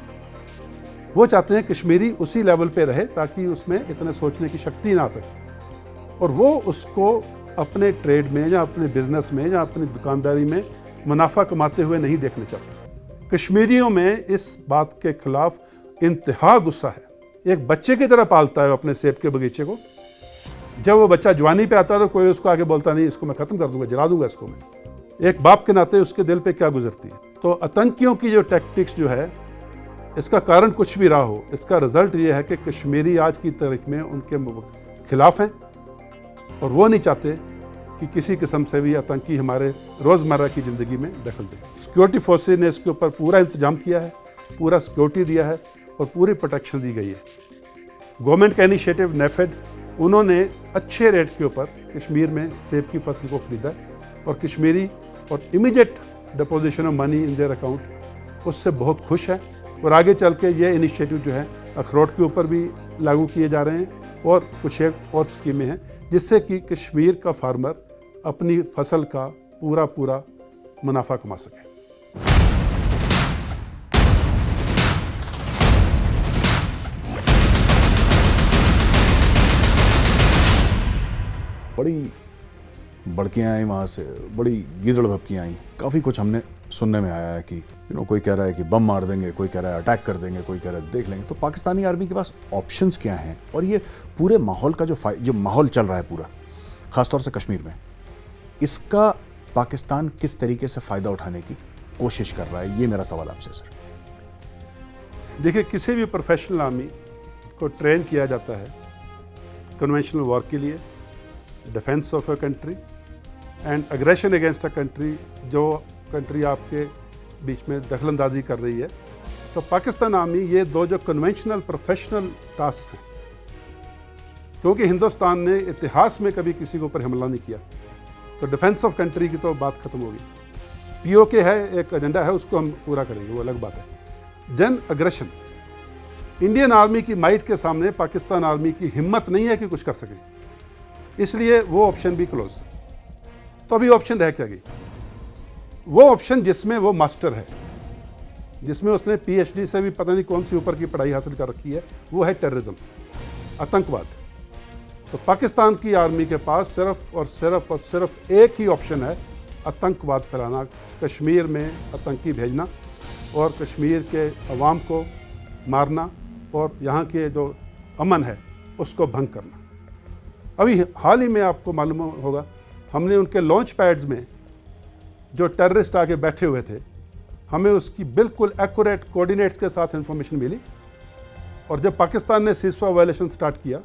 वो चाहते हैं कश्मीरी उसी लेवल पे रहे ताकि उसमें इतने सोचने की शक्ति ना आ सके, और वो उसको अपने ट्रेड में या अपने बिजनेस में या अपनी दुकानदारी में मुनाफा कमाते हुए नहीं देखना चाहता। कश्मीरियों में इस बात के खिलाफ इंतहा गुस्सा है। एक बच्चे की तरह पालता है अपने सेब के बगीचे को। जब वो बच्चा जवानी पे आता है तो कोई उसको आगे बोलता नहीं, इसको मैं खत्म कर दूंगा, जला दूंगा इसको मैं। एक बाप के नाते उसके दिल पे क्या गुजरती है। तो आतंकियों की जो टैक्टिक्स जो है, इसका कारण कुछ भी रहा हो, इसका रिजल्ट ये है कि कश्मीरी आज की तारीख में उनके खिलाफ हैं, और वो नहीं चाहते कि किसी किस्म से भी आतंकी हमारे रोज़मर्रा की ज़िंदगी में दखल दे। सिक्योरिटी फोर्सेज ने इसके ऊपर पूरा इंतजाम किया है, पूरा सिक्योरिटी दिया है और पूरी प्रोटेक्शन दी गई है। गवर्नमेंट का इनिशिएटिव नेफेड, उन्होंने अच्छे रेट के ऊपर कश्मीर में सेब की फसल को खरीदा, और कश्मीरी और immediate deposition of money in their account, उससे बहुत खुश है। और आगे चल के ये इनिशिएटिव जो है अखरोट के ऊपर भी लागू किए जा रहे हैं, और कुछ एक और स्कीमें हैं जिससे कि कश्मीर का फार्मर अपनी फसल का पूरा मुनाफा कमा सके। बड़ी बड़कियाँ आई वहाँ से, बड़ी गीदड़ भपकियाँ आई, काफ़ी कुछ हमने सुनने में आया है कि कोई कह रहा है कि बम मार देंगे, कोई कह रहा है अटैक कर देंगे, कोई कह रहा है देख लेंगे। तो पाकिस्तानी आर्मी के पास ऑप्शंस क्या हैं, और ये पूरे माहौल का जो माहौल चल रहा है पूरा, ख़ासतौर से कश्मीर में, इसका पाकिस्तान किस तरीके से फ़ायदा उठाने की कोशिश कर रहा है? ये मेरा सवाल आपसे सर। देखिए, किसी भी प्रोफेशनल आर्मी को ट्रेन किया जाता है कन्वेंशनल वॉर के लिए, defence of a country and aggression against a country, जो कंट्री आपके बीच में दखलंदाजी कर रही है। तो पाकिस्तान आर्मी, ये दो जो कन्वेंशनल प्रोफेशनल टास्क हैं, क्योंकि हिंदुस्तान ने इतिहास में कभी किसी के ऊपर हमला नहीं किया, तो डिफेंस ऑफ कंट्री की तो बात खत्म होगी। पीओके है, एक एजेंडा है, उसको हम पूरा करेंगे, वो अलग बात है। देन अग्रेशन, इंडियन आर्मी की माइट के सामने पाकिस्तान आर्मी की हिम्मत नहीं है कि कुछ कर सके, इसलिए वो ऑप्शन भी क्लोज। तो अभी ऑप्शन रह क्या गई? वो ऑप्शन जिसमें वो मास्टर है, जिसमें उसने पीएचडी से भी पता नहीं कौन सी ऊपर की पढ़ाई हासिल कर रखी है, वो है टेररिज्म, आतंकवाद। तो पाकिस्तान की आर्मी के पास सिर्फ एक ही ऑप्शन है, आतंकवाद फैलाना, कश्मीर में आतंकी भेजना और कश्मीर के अवाम को मारना और यहाँ के जो अमन है उसको भंग करना। अभी हाल ही में आपको मालूम होगा, हमने उनके लॉन्च पैड्स में जो टेररिस्ट आके बैठे हुए थे, हमें उसकी बिल्कुल एक्यूरेट कोऑर्डिनेट्स के साथ इंफॉर्मेशन मिली, और जब पाकिस्तान ने सीज़फायर वायलेशन स्टार्ट किया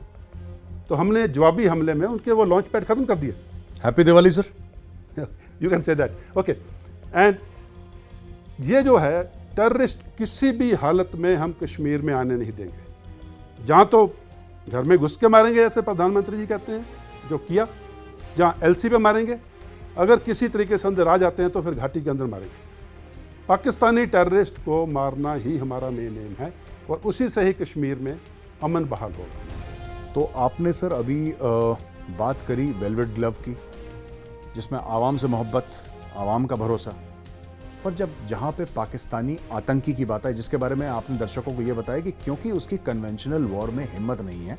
तो हमने जवाबी हमले में उनके वो लॉन्च पैड खत्म कर दिए। Happy Diwali sir. You can say that, okay. And ये जो है टेररिस्ट किसी भी हालत में हम कश्मीर में आने नहीं देंगे। जहाँ तो घर में घुस के मारेंगे जैसे प्रधानमंत्री जी कहते हैं, जो किया, जहाँ एलसी पे मारेंगे, अगर किसी तरीके से अंदर आ जाते हैं तो फिर घाटी के अंदर मारेंगे। पाकिस्तानी टेररिस्ट को मारना ही हमारा मेन एम है और उसी से ही कश्मीर में अमन बहाल होगा। तो आपने सर अभी बात करी वेलवेट ग्लव की, जिसमें आवाम से मोहब्बत, आवाम का भरोसा, पर जब जहाँ पे पाकिस्तानी आतंकी की बात है, जिसके बारे में आपने दर्शकों को ये बताया कि क्योंकि उसकी कन्वेंशनल वॉर में हिम्मत नहीं है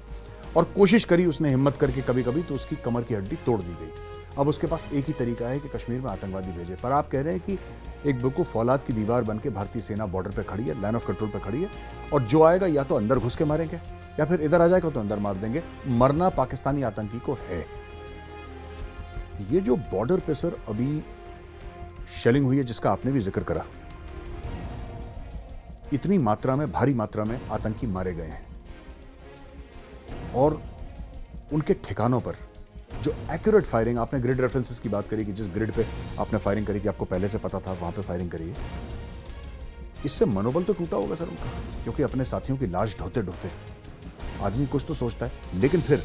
और कोशिश करी उसने हिम्मत करके कभी कभी, तो उसकी कमर की हड्डी तोड़ दी गई। अब उसके पास एक ही तरीका है कि कश्मीर में आतंकवादी भेजे। पर आप कह रहे हैं कि एक बेवकूफ़ फौलाद की दीवार बन के भारतीय सेना बॉर्डर पे खड़ी है, लाइन ऑफ कंट्रोल पे खड़ी है, और जो आएगा या तो अंदर घुस के मारेंगे या फिर इधर आ जाएगा तो अंदर मार देंगे। मरना पाकिस्तानी आतंकी को है। ये जो बॉर्डर पे सर अभी शेलिंग हुई है, जिसका आपने भी जिक्र करा, इतनी मात्रा में, भारी मात्रा में आतंकी मारे गए हैं और उनके ठिकानों पर जो एक्यूरेट फायरिंग, आपने ग्रिड रेफरेंसेस की बात करी कि जिस ग्रिड पे आपने फायरिंग करी थी आपको पहले से पता था वहां पे फायरिंग करी है, इससे मनोबल तो टूटा होगा सर उनका, क्योंकि अपने साथियों की लाश ढोते ढोते आदमी कुछ तो सोचता है। लेकिन फिर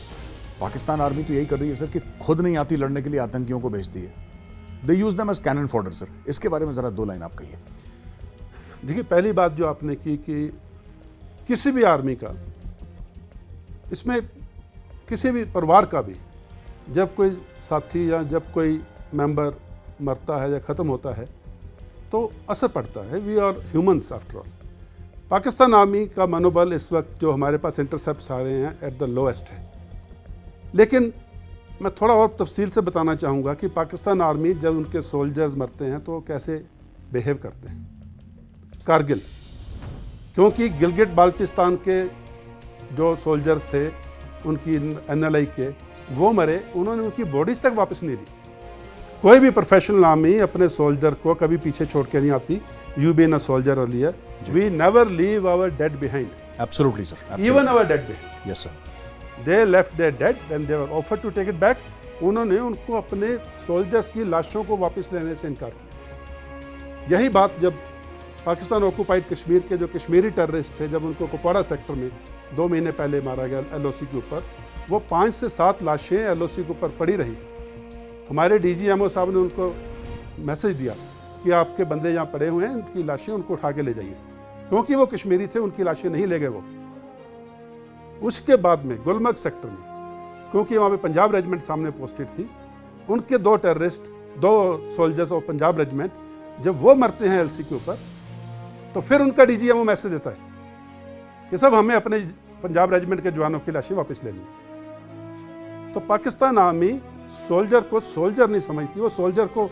पाकिस्तान आर्मी तो यही कर रही है सर कि खुद नहीं आती लड़ने के लिए, आतंकियों को भेजती है। They use them as cannon fodder sir. इसके बारे में जरा दो लाइन आप कहिए। देखिए, पहली बात जो आपने की कि किसी भी आर्मी का, इसमें किसी भी परिवार का भी, जब कोई साथी या जब कोई मेंबर मरता है या ख़त्म होता है तो असर पड़ता है। We are humans after all. Pakistan army का मनोबल इस वक्त जो हमारे पास इंटरसेप्ट्स आ रहे हैं एट द लोएस्ट है। लेकिन मैं थोड़ा और तफसील से बताना चाहूँगा कि पाकिस्तान आर्मी जब उनके सोल्जर्स मरते हैं तो कैसे बिहेव करते हैं। कारगिल, क्योंकि गिलगिट बाल्टिस्तान के जो सोल्जर्स थे उनकी NLI के, वो मरे, उन्होंने उनकी बॉडीज तक वापस नहीं ली। कोई भी प्रोफेशनल आर्मी अपने सोल्जर को कभी पीछे छोड़ के नहीं आती। You been a soldier earlier, we never leave our dead behind. Absolutely sir, even our dead behind. Yes sir. They left their dead when they were offered to take it back. उन्होंने उनको अपने soldiers की लाशों को वापस लेने से इनकार किया। यही बात जब पाकिस्तान ऑक्यूपाइड कश्मीर के जो कश्मीरी टेररिस्ट थे, जब उनको कुपवाड़ा सेक्टर में 2 महीने पहले मारा गया LOC के ऊपर, वो 5 से 7 लाशें LOC के ऊपर पड़ी रही। हमारे DGMO साहब ने उनको मैसेज दिया कि आपके बंदे यहाँ पड़े हुए हैं, उनकी लाशें उनको उठा के ले जाइए, क्योंकि वो कश्मीरी थे, उनकी लाशें नहीं ले गए वो। उसके बाद में गुलमर्ग सेक्टर में, क्योंकि वहाँ पे पंजाब रेजिमेंट सामने पोस्टेड थी, उनके 2 terrorist, 2 soldiers of Punjab regiment, जब वो मरते हैं LC के ऊपर, तो फिर उनका DGMO मैसेज देता है कि सब हमें अपने पंजाब रेजिमेंट के जवानों की लाशें वापस लेनी है। तो पाकिस्तान आर्मी सोल्जर को सोल्जर नहीं समझती, वो सोल्जर को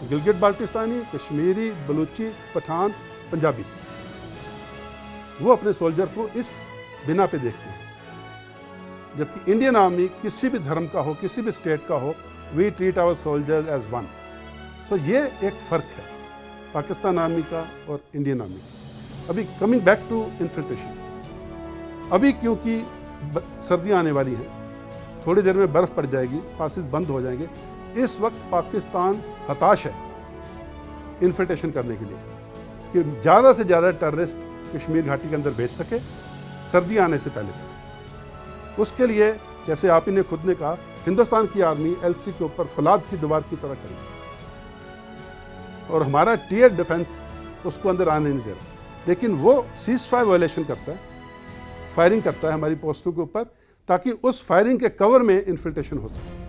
गिलगिट बाल्टिस्तानी, कश्मीरी, बलूची, पठान, पंजाबी, वो अपने सोल्जर को इस बिना पे देखते हैं। जबकि इंडियन आर्मी किसी भी धर्म का हो, किसी भी स्टेट का हो, we treat our soldiers as one. तो ये एक फ़र्क है पाकिस्तान आर्मी का और इंडियन आर्मी का। अभी कमिंग बैक टू इन्फिल्ट्रेशन, अभी क्योंकि सर्दियाँ आने वाली हैं, थोड़ी देर में बर्फ़ पड़ जाएगी, पासिस बंद हो जाएंगे। इस वक्त पाकिस्तान हताश है इन्फिल्ट्रेशन करने के लिए कि ज़्यादा से ज़्यादा टेररिस्ट कश्मीर घाटी के अंदर भेज सके सर्दियाँ आने से पहले। उसके लिए, जैसे आप ही ने खुद ने कहा, हिंदुस्तान की आर्मी LC के ऊपर फौलाद की दीवार की तरह खड़ी है और हमारा टीयर डिफेंस उसको अंदर आने नहीं दे रहा। लेकिन वो सीज़फायर वायलेशन करता है, फायरिंग करता है हमारी पोस्टों के ऊपर, ताकि उस फायरिंग के कवर में इन्फिल्ट्रेशन हो सके।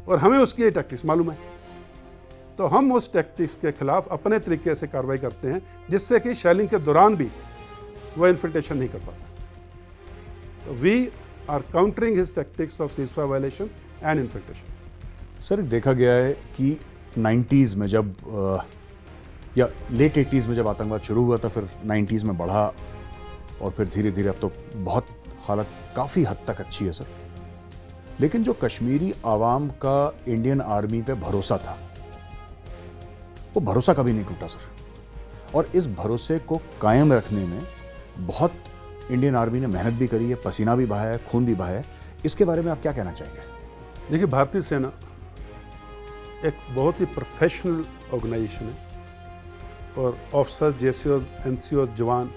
और हमें उसकी ये टैक्टिक्स मालूम है, तो हम उस टैक्टिक्स के खिलाफ अपने तरीके से कार्रवाई करते हैं, जिससे कि शेलिंग के दौरान भी वो इन्फिल्ट्रेशन नहीं कर पाता। तो we are countering his tactics of ceasefire violation and infiltration. Sir, देखा गया है कि 90s में जब या लेट 80s में जब आतंकवाद शुरू हुआ था, फिर 90s में बढ़ा और फिर धीरे धीरे अब तो बहुत हालत काफ़ी हद तक अच्छी है सर। लेकिन जो कश्मीरी आवाम का इंडियन आर्मी पे भरोसा था, वो भरोसा कभी नहीं टूटा सर। और इस भरोसे को कायम रखने में बहुत इंडियन आर्मी ने मेहनत भी करी है, पसीना भी बहाया है, खून भी बहाया है। इसके बारे में आप क्या कहना चाहेंगे? देखिए, भारतीय सेना एक बहुत ही प्रोफेशनल ऑर्गेनाइजेशन है और ऑफिसर्स, JCOs, NCOs, जवान,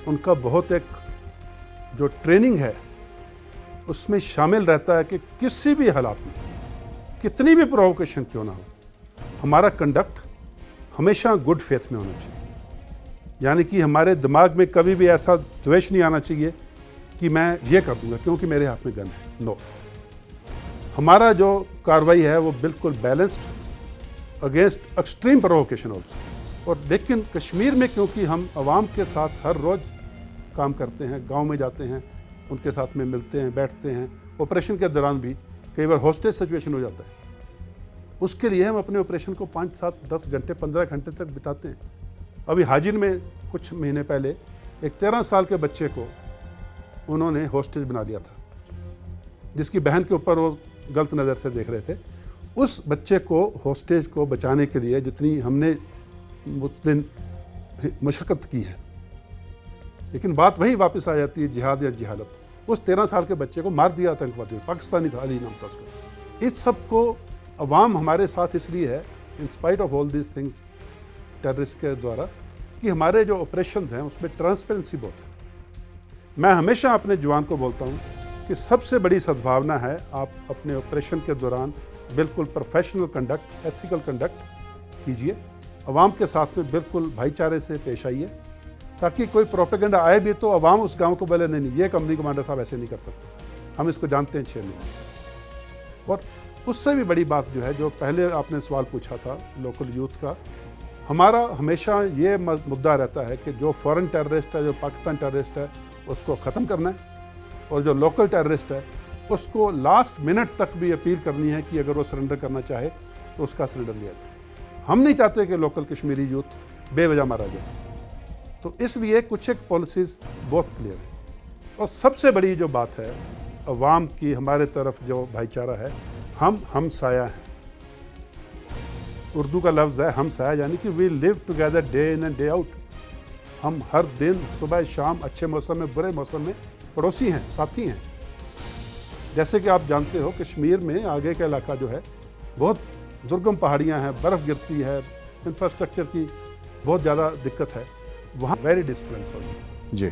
उनका बहुत एक जो ट्रेनिंग है उसमें शामिल रहता है कि किसी भी हालात में, कितनी भी प्रोवोकेशन क्यों ना हो, हमारा कंडक्ट हमेशा गुड फेथ में होना चाहिए। यानी कि हमारे दिमाग में कभी भी ऐसा द्वेष नहीं आना चाहिए कि मैं ये कर दूंगा क्योंकि मेरे हाथ में गन है। नो, हमारा जो कार्रवाई है वो बिल्कुल balanced against extreme provocation also. और लेकिन कश्मीर में क्योंकि हम आवाम के साथ हर रोज़ काम करते हैं, गांव में जाते हैं, उनके साथ में मिलते हैं, बैठते हैं, ऑपरेशन के दौरान भी कई बार हॉस्टेज सिचुएशन हो जाता है, उसके लिए हम अपने ऑपरेशन को 5, 7, 10 घंटे 15 घंटे तक बिताते हैं। अभी हाजिर में कुछ महीने पहले एक 13 साल के बच्चे को उन्होंने हॉस्टेज बना लिया था, जिसकी बहन के ऊपर वो गलत नज़र से देख रहे थे। उस बच्चे को हॉस्टेज को बचाने के लिए जितनी हमने उस दिन मशक्क़त की है, लेकिन बात वही वापस आ जाती है, जिहाद या जिहालत। उस 13 साल के बच्चे को मार दिया आतंकवादी, पाकिस्तानी था, अली नाम था उसका। इस सब को अवाम हमारे साथ इसलिए है, in spite of all these things, terrorist के द्वारा, कि हमारे जो ऑपरेशन हैं उसमें ट्रांसपेरेंसी बहुत है। मैं हमेशा अपने जवान को बोलता हूँ कि सबसे बड़ी सद्भावना है आप अपने ऑपरेशन के दौरान बिल्कुल प्रोफेशनल कंडक्ट, एथिकल कंडक्ट कीजिए, अवाम के साथ में बिल्कुल भाईचारे से पेश आइए, ताकि कोई प्रोपेगेंडा आए भी तो अवाम उस गांव को बोले नहीं, ये कंपनी कमांडर साहब ऐसे नहीं कर सकते, हम इसको जानते हैं 6 महीने। और उससे भी बड़ी बात जो है, जो पहले आपने सवाल पूछा था लोकल यूथ का, हमारा हमेशा ये मुद्दा रहता है कि जो फॉरेन टेररिस्ट है, जो पाकिस्तान टेररिस्ट है, उसको ख़त्म करना है, और जो लोकल टेररिस्ट है उसको लास्ट मिनट तक भी अपील करनी है कि अगर वो सरेंडर करना चाहे तो उसका सरेंडर लिया जाए। हम नहीं चाहते कि लोकल कश्मीरी यूथ बेवजह मारा जाए, तो इसलिए कुछ एक पॉलिसीज़ बहुत क्लियर है। और सबसे बड़ी जो बात है अवाम की हमारे तरफ जो भाईचारा है, हम साया हैं। उर्दू का लफ्ज़ है हम साया, यानी कि we live together day in and day out. हम हर दिन सुबह शाम, अच्छे मौसम में बुरे मौसम में पड़ोसी हैं, साथी हैं। जैसे कि आप जानते हो कश्मीर में आगे का इलाका जो है बहुत दुर्गम पहाड़ियाँ हैं, बर्फ़ गिरती है, इंफ्रास्ट्रक्चर की बहुत ज़्यादा दिक्कत है, वहाँ वेरी डिसिप्लिन। जी,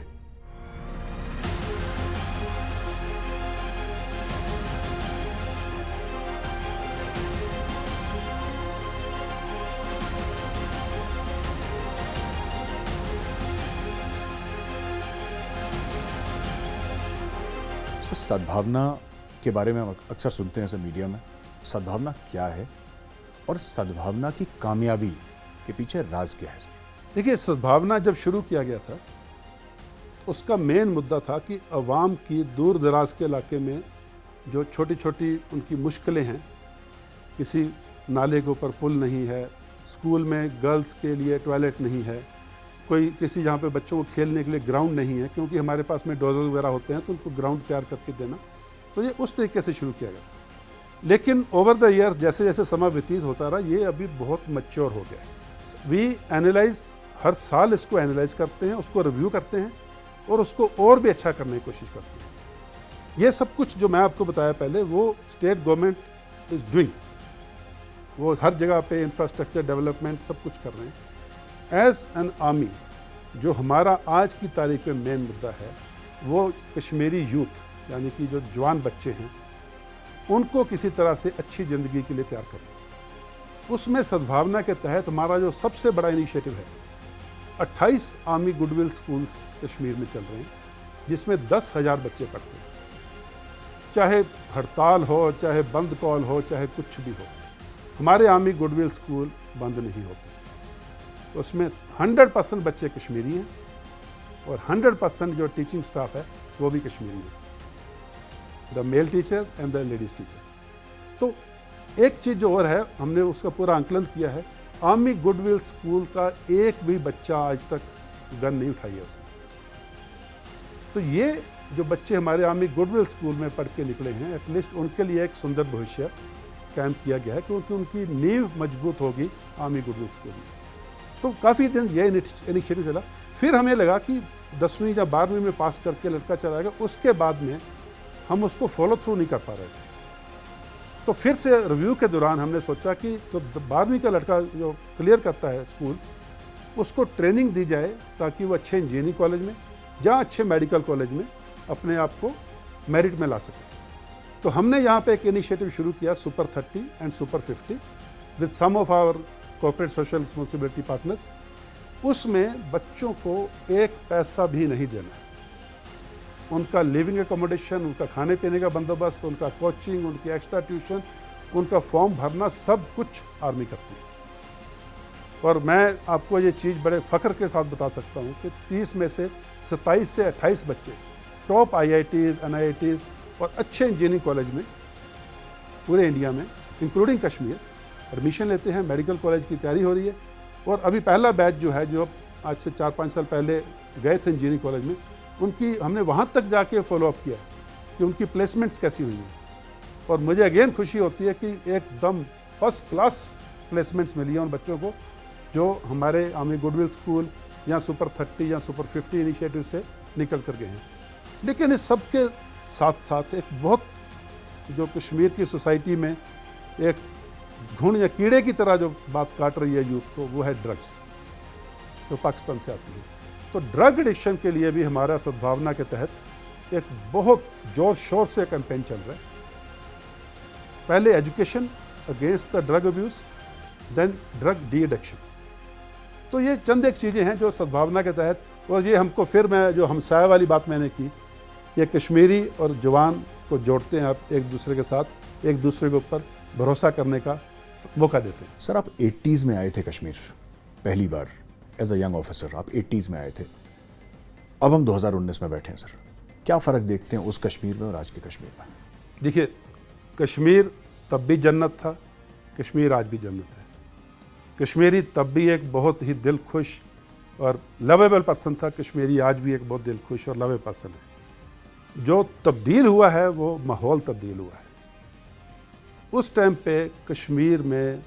सद्भावना के बारे में हम अक्सर सुनते हैं ऐसे मीडिया में। सद्भावना क्या है और सद्भावना की कामयाबी के पीछे राज क्या है? देखिए, सद्भावना जब शुरू किया गया था उसका मेन मुद्दा था कि अवाम की दूर दराज के इलाके में जो छोटी छोटी उनकी मुश्किलें हैं, किसी नाले के ऊपर पुल नहीं है, स्कूल में गर्ल्स के लिए टॉयलेट नहीं है, कोई किसी जहाँ पे बच्चों को खेलने के लिए ग्राउंड नहीं है, क्योंकि हमारे पास में डोजर वगैरह होते हैं तो उनको ग्राउंड तैयार करके देना, तो ये उस तरीके से शुरू किया गया था। लेकिन ओवर द ईयर जैसे जैसे समय व्यतीत होता रहा, ये अभी बहुत मैच्योर हो गया है। वी एनालाइज, हर साल इसको एनालाइज करते हैं, उसको रिव्यू करते हैं और उसको और भी अच्छा करने की कोशिश करते हैं। ये सब कुछ जो मैं आपको बताया पहले, वो स्टेट गवर्नमेंट इज़ डूइंग, वो हर जगह पे इंफ्रास्ट्रक्चर डेवलपमेंट सब कुछ कर रहे हैं। एज एन आर्मी जो हमारा आज की तारीख में मेन मुद्दा है, वो कश्मीरी यूथ यानी कि जो जवान बच्चे हैं, उनको किसी तरह से अच्छी ज़िंदगी के लिए तैयार करना। उसमें सद्भावना के तहत हमारा जो सबसे बड़ा इनिशिएटिव है, 28 आर्मी गुडविल स्कूल्स कश्मीर में चल रहे हैं, जिसमें 10,000 बच्चे पढ़ते हैं। चाहे हड़ताल हो, चाहे बंद कॉल हो, चाहे कुछ भी हो, हमारे आर्मी गुडविल स्कूल बंद नहीं होते। उसमें 100% बच्चे कश्मीरी हैं और 100% जो टीचिंग स्टाफ है वो भी कश्मीरी है, the male teacher and the ladies teachers. तो एक चीज़ जो और है, हमने उसका पूरा आंकलन किया है, आर्मी गुडविल स्कूल का एक भी बच्चा आज तक गन नहीं उठाई है उसने। तो ये जो बच्चे हमारे आर्मी गुडविल स्कूल में पढ़ के निकले हैं, एटलीस्ट उनके लिए एक सुंदर भविष्य कैंप किया गया है, क्योंकि उनकी नींव मजबूत होगी आर्मी गुडविल स्कूल में। तो काफ़ी दिन ये इनिशिएटिव चला। फिर हमें लगा कि 10वीं या 12वीं में पास करके लड़का चला गया, उसके बाद में हम उसको फॉलो थ्रू नहीं कर पा रहे थे। तो फिर से रिव्यू के दौरान हमने सोचा कि तो 12वीं का लड़का जो क्लियर करता है स्कूल, उसको ट्रेनिंग दी जाए ताकि वो अच्छे इंजीनियरिंग कॉलेज में या अच्छे मेडिकल कॉलेज में अपने आप को मेरिट में ला सकें। तो हमने यहाँ पे एक इनिशिएटिव शुरू किया, super 30 and super 50, with some of our corporate social responsibility partners. उसमें बच्चों को एक पैसा भी नहीं देना, उनका लिविंग एकोमोडेशन, उनका खाने पीने का बंदोबस्त, उनका कोचिंग, उनकी एक्स्ट्रा ट्यूशन, उनका फॉर्म भरना, सब कुछ आर्मी करती है। और मैं आपको ये चीज़ बड़े फ़ख्र के साथ बता सकता हूँ कि 30 में से 27 से 28 बच्चे टॉप IITs, NIITs और अच्छे इंजीनियरिंग कॉलेज में पूरे इंडिया में इंक्लूडिंग कश्मीर एडमिशन लेते हैं। मेडिकल कॉलेज की तैयारी हो रही है। और अभी पहला बैच जो है, जो आज से 4-5 साल पहले गए थे इंजीनियरिंग कॉलेज में, उनकी हमने वहाँ तक जाके फॉलोअप किया कि उनकी प्लेसमेंट्स कैसी हुई हैं। और मुझे अगेन खुशी होती है कि एकदम फर्स्ट क्लास प्लेसमेंट्स मिली हैं उन बच्चों को जो हमारे आर्मी गुडविल स्कूल या सुपर 30 या सुपर 50 इनिशिएटिव से निकल कर गए हैं। लेकिन इस सब के साथ साथ एक बहुत जो कश्मीर की सोसाइटी में एक घुन या कीड़े की तरह जो बात काट रही है यूथ को, वो है ड्रग्स, जो पाकिस्तान से आती है। तो ड्रग एडिक्शन के लिए भी हमारा सद्भावना के तहत एक बहुत जोर शोर से कैंपेन चल रहा है। पहले education against the drug abuse, then drug de addiction. तो ये चंद एक चीज़ें हैं जो सद्भावना के तहत, और ये हमको फिर मैं जो हमसाया वाली बात मैंने की, ये कश्मीरी और जवान को जोड़ते हैं, आप एक दूसरे के साथ एक दूसरे के ऊपर भरोसा करने का मौका देते हैं। सर, आप 80s में आए थे कश्मीर पहली बार एज अ यंग ऑफिसर, आप 80s में आए थे। अब हम 2019 में बैठे हैं सर, क्या फ़र्क देखते हैं उस कश्मीर में और आज के कश्मीर में? देखिए, कश्मीर तब भी जन्नत था, कश्मीर आज भी जन्नत है। कश्मीरी तब भी एक बहुत ही दिल खुश और लवेबल पर्सन था, कश्मीरी आज भी एक बहुत दिल खुश और लवेबल पर्सन है। जो तब्दील हुआ है वो माहौल तब्दील हुआ है। उस टाइम पे कश्मीर में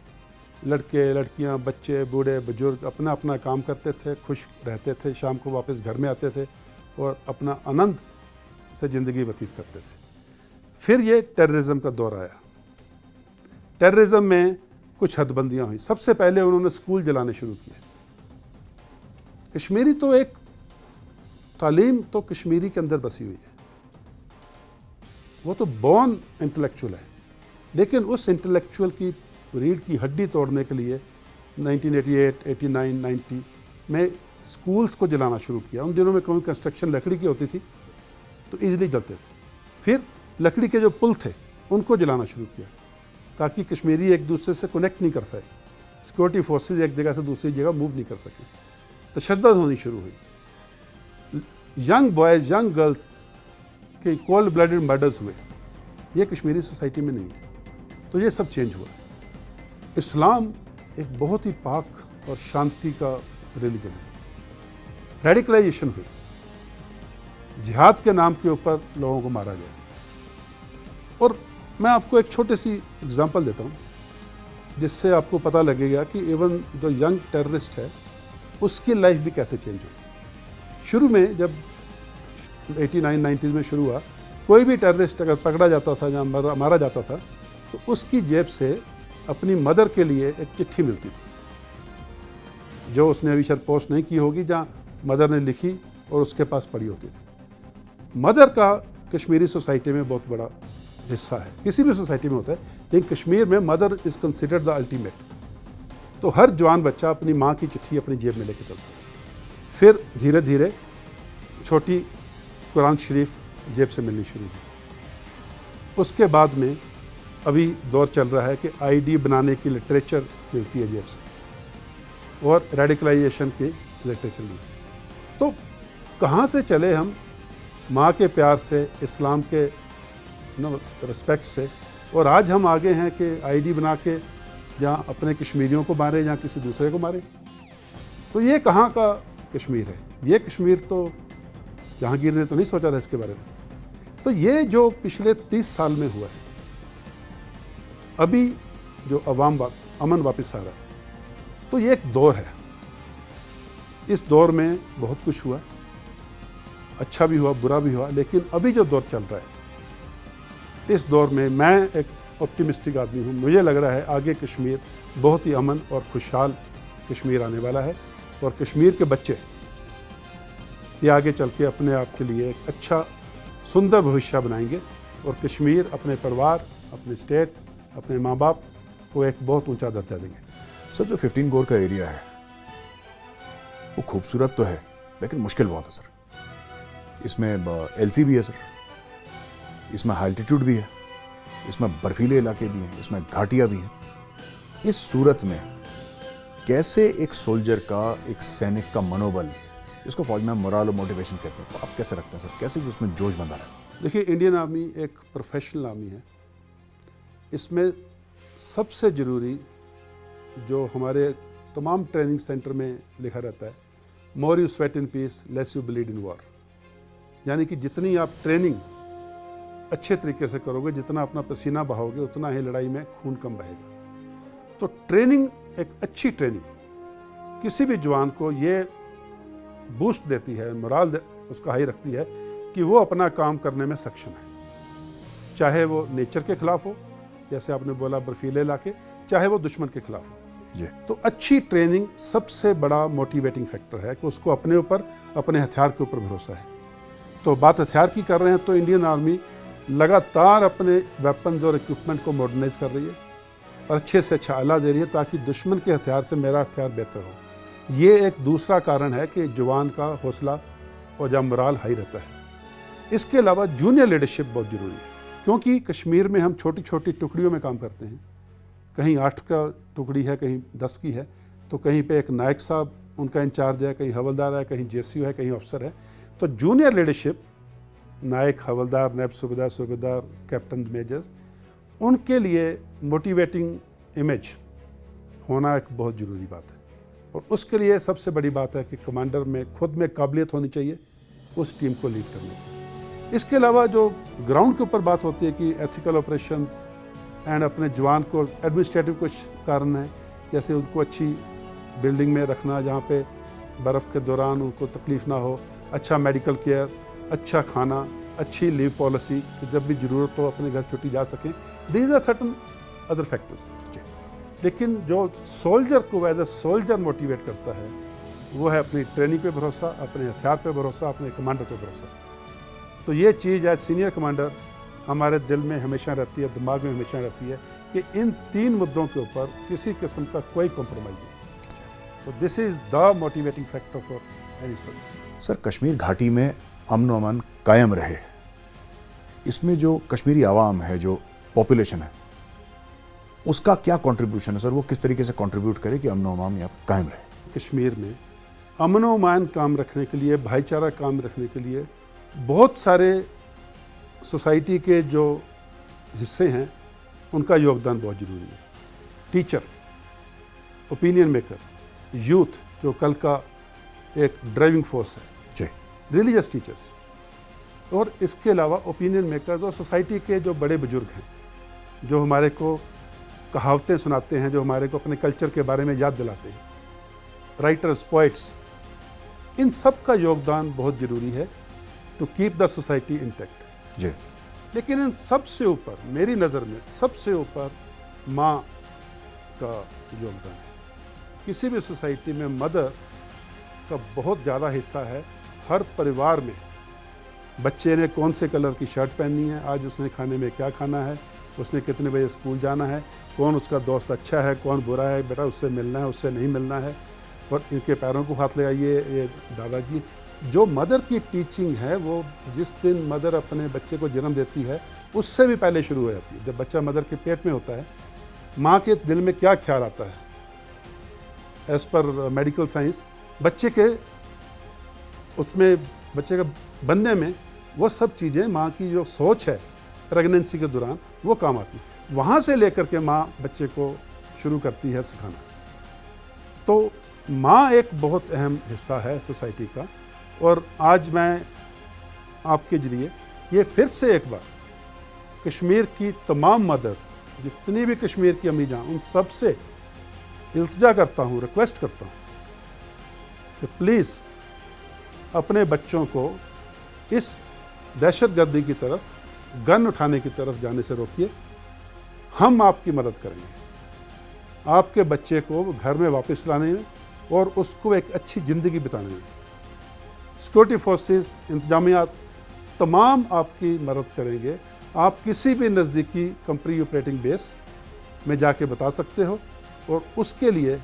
लड़के लड़कियां, बच्चे, बूढ़े बुजुर्ग अपना अपना काम करते थे, खुश रहते थे, शाम को वापस घर में आते थे और अपना आनंद से ज़िंदगी व्यतीत करते थे। फिर ये टेररिज्म का दौर आया। टेररिज्म में कुछ हदबंदियां हुई। सबसे पहले उन्होंने स्कूल जलाने शुरू किए। कश्मीरी तो एक तालीम तो कश्मीरी के अंदर बसी हुई है, वो तो बॉर्न इंटेलेक्चुअल है, लेकिन उस इंटेलेक्चुअल की रीढ़ की हड्डी तोड़ने के लिए 1988, 89, 90 में स्कूल्स को जलाना शुरू किया। उन दिनों में कोई कंस्ट्रक्शन लकड़ी की होती थी तो ईजिली जलते थे। फिर लकड़ी के जो पुल थे उनको जलाना शुरू किया ताकि कश्मीरी एक दूसरे से कनेक्ट नहीं कर सके, सिक्योरिटी फोर्सेस एक जगह से दूसरी जगह मूव नहीं कर सके। तशद्दुद होनी शुरू हुई, यंग बॉयज़, यंग गर्ल्स के कोल्ड ब्लडेड मर्डर्स हुए। ये कश्मीरी सोसाइटी में नहीं है। तो ये सब चेंज हुआ। इस्लाम एक बहुत ही पाक और शांति का रिलीजन है। रेडिकलाइजेशन हुई, जिहाद के नाम के ऊपर लोगों को मारा गया। और मैं आपको एक छोटी सी एग्जांपल देता हूँ जिससे आपको पता लगेगा कि इवन जो यंग टेररिस्ट है उसकी लाइफ भी कैसे चेंज हुई। शुरू में जब 89, 90 में शुरू हुआ, कोई भी टेररिस्ट अगर पकड़ा जाता था या मारा जाता था तो उसकी जेब से अपनी मदर के लिए एक चिट्ठी मिलती थी जो उसने अभी शायद पोस्ट नहीं की होगी, जहाँ मदर ने लिखी और उसके पास पड़ी होती थी। मदर का कश्मीरी सोसाइटी में बहुत बड़ा हिस्सा है, किसी भी सोसाइटी में होता है, लेकिन कश्मीर में mother is considered the ultimate. तो हर जवान बच्चा अपनी माँ की चिट्ठी अपनी जेब में लेके चलता था। फिर धीरे धीरे छोटी कुरान शरीफ जेब से मिलनी शुरू हुई। उसके बाद में अभी दौर चल रहा है कि आईडी बनाने की लिटरेचर मिलती है जेब से और रेडिकलाइजेशन की लिटरेचर मिलती है। तो कहाँ से चले हम माँ के प्यार से, इस्लाम के रिस्पेक्ट से, और आज हम आगे हैं कि आईडी बना के जहाँ अपने कश्मीरियों को मारे या किसी दूसरे को मारे। तो ये कहाँ का कश्मीर है? ये कश्मीर तो जहांगीर ने तो नहीं सोचा था इसके बारे में। तो ये जो पिछले 30 साल में हुआ है, अभी जो अमन वापस आ रहा है, तो ये एक दौर है। इस दौर में बहुत कुछ हुआ, अच्छा भी हुआ, बुरा भी हुआ, लेकिन अभी जो दौर चल रहा है, इस दौर में मैं एक ऑप्टिमिस्टिक आदमी हूँ। मुझे लग रहा है आगे कश्मीर बहुत ही अमन और खुशहाल कश्मीर आने वाला है और कश्मीर के बच्चे ये आगे चल के अपने आप के लिए एक अच्छा सुंदर भविष्य बनाएंगे और कश्मीर अपने परिवार, अपने स्टेट, अपने माँ बाप को एक बहुत ऊंचा दर्जा देंगे। सर, जो 15 कोर का एरिया है वो खूबसूरत तो है लेकिन मुश्किल बहुत है सर। इसमें एलसी भी है सर, इसमें हाई एल्टीट्यूड भी है, इसमें बर्फीले इलाके भी हैं, इसमें घाटियाँ भी हैं। इस सूरत में कैसे एक सोल्जर का, एक सैनिक का मनोबल, इसको फौज में मोरल और मोटिवेशन कहते हैं, तो आप कैसे रखते हैं सर? कैसे उसमें जोश बंधा है? देखिए, इंडियन आर्मी एक प्रोफेशनल आर्मी है। इसमें सबसे ज़रूरी जो हमारे तमाम ट्रेनिंग सेंटर में लिखा रहता है, more you sweat in peace less you bleed in war. यानी कि जितनी आप ट्रेनिंग अच्छे तरीके से करोगे, जितना अपना पसीना बहाओगे, उतना ही लड़ाई में खून कम बहेगा। तो ट्रेनिंग, एक अच्छी ट्रेनिंग किसी भी जवान को ये बूस्ट देती है, मोराल उसका हाई रखती है कि वो अपना काम करने में सक्षम है, चाहे वो नेचर के खिलाफ हो, जैसे आपने बोला बर्फीले इलाके, चाहे वो दुश्मन के खिलाफ हो जी। तो अच्छी ट्रेनिंग सबसे बड़ा मोटिवेटिंग फैक्टर है कि उसको अपने ऊपर, अपने हथियार के ऊपर भरोसा है। तो बात हथियार की कर रहे हैं तो इंडियन आर्मी लगातार अपने वेपन्स और इक्विपमेंट को मॉडर्नाइज कर रही है और अच्छे से अच्छा आला दे रही है ताकि दुश्मन के हथियार से मेरा हथियार बेहतर हो। ये एक दूसरा कारण है कि जवान का हौसला और या मोराल हाई रहता है। इसके अलावा जूनियर लीडरशिप बहुत ज़रूरी है, क्योंकि कश्मीर में हम छोटी छोटी टुकड़ियों में काम करते हैं। कहीं 8 का टुकड़ी है, कहीं 10 की है, तो कहीं पे एक नायक साहब उनका इंचार्ज है, कहीं हवलदार है, कहीं जेसीयू है, कहीं अफसर है। तो जूनियर लीडरशिप, नायक, हवलदार, नायब सूबेदार, सूबेदार, कैप्टन, मेजर्स, उनके लिए मोटिवेटिंग इमेज होना एक बहुत ज़रूरी बात है। और उसके लिए सबसे बड़ी बात है कि कमांडर में खुद में काबिलियत होनी चाहिए उस टीम को लीड करने की। इसके अलावा जो ग्राउंड के ऊपर बात होती है कि एथिकल ऑपरेशंस एंड अपने जवान को एडमिनिस्ट्रेटिव कुछ कारण है, जैसे उनको अच्छी बिल्डिंग में रखना जहाँ पे बर्फ़ के दौरान उनको तकलीफ़ ना हो, अच्छा मेडिकल केयर, अच्छा खाना, अच्छी लीव पॉलिसी कि जब भी ज़रूरत हो अपने घर छुट्टी जा सकें। These are certain other factors. लेकिन जो सोल्जर को एज ए सोल्जर मोटिवेट करता है वो है अपनी ट्रेनिंग पे भरोसा, अपने हथियार पे भरोसा, अपने कमांडर पे भरोसा। तो ये चीज़ एज सीनियर कमांडर हमारे दिल में हमेशा रहती है, दिमाग में हमेशा रहती है कि इन 3 मुद्दों के ऊपर किसी किस्म का कोई कॉम्प्रोमाइज़ नहीं। तो this is the motivating factor for any soldier. Sir, Kashmir घाटी में अमन व अमान कायम रहे, इसमें जो कश्मीरी आवाम है, जो पॉपुलेशन है, उसका क्या कंट्रीब्यूशन है सर? वो किस तरीके से कंट्रीब्यूट करे कि अमन व अमान यहाँ कायम रहे? कश्मीर में अमन व अमान काम रखने के लिए, भाईचारा काम रखने के लिए बहुत सारे सोसाइटी के जो हिस्से हैं उनका योगदान बहुत ज़रूरी है। टीचर, ओपिनियन मेकर, यूथ जो कल का एक ड्राइविंग फोर्स है जी, रिलीजियस टीचर्स, और इसके अलावा ओपिनियन मेकर्स और सोसाइटी के जो बड़े बुजुर्ग हैं जो हमारे को कहावतें सुनाते हैं, जो हमारे को अपने कल्चर के बारे में याद दिलाते हैं, राइटर्स, पोइट्स, इन सब का योगदान बहुत ज़रूरी है to keep the society intact जी। लेकिन इन सबसे ऊपर, मेरी नज़र में सबसे ऊपर माँ का योगदान है। किसी भी सोसाइटी में मदर का बहुत ज़्यादा हिस्सा है। हर परिवार में बच्चे ने कौन से कलर की शर्ट पहननी है, आज उसने खाने में क्या खाना है, उसने कितने बजे स्कूल जाना है, कौन उसका दोस्त अच्छा है, कौन बुरा है, बेटा उससे मिलना है, उससे नहीं मिलना है, और इनके पैरों को हाथ लगाइए, ये दादाजी। जो मदर की टीचिंग है वो जिस दिन मदर अपने बच्चे को जन्म देती है उससे भी पहले शुरू हो जाती है। जब बच्चा मदर के पेट में होता है, माँ के दिल में क्या ख्याल आता है, एज़ पर मेडिकल साइंस, बच्चे के उसमें, बच्चे का बनने में वो सब चीज़ें माँ की जो सोच है प्रेगनेंसी के दौरान वो काम आती है। वहाँ से लेकर के माँ बच्चे को शुरू करती है सिखाना। तो माँ एक बहुत अहम हिस्सा है सोसाइटी का। और आज मैं आपके जरिए ये फिर से एक बार कश्मीर की तमाम मदर्स, जितनी भी कश्मीर की अम्मी जान, उन सब से इल्तिजा करता हूँ, रिक्वेस्ट करता हूँ कि प्लीज़ अपने बच्चों को इस दहशतगर्दी की तरफ, गन उठाने की तरफ जाने से रोकिए। हम आपकी मदद करेंगे आपके बच्चे को घर में वापस लाने में और उसको एक अच्छी ज़िंदगी बिताने में। सिक्योरिटी फोर्सेस, इंतजामियात तमाम आपकी मदद करेंगे। आप किसी भी नज़दीकी कंपनी ऑपरेटिंग बेस में जाके बता सकते हो, और उसके लिए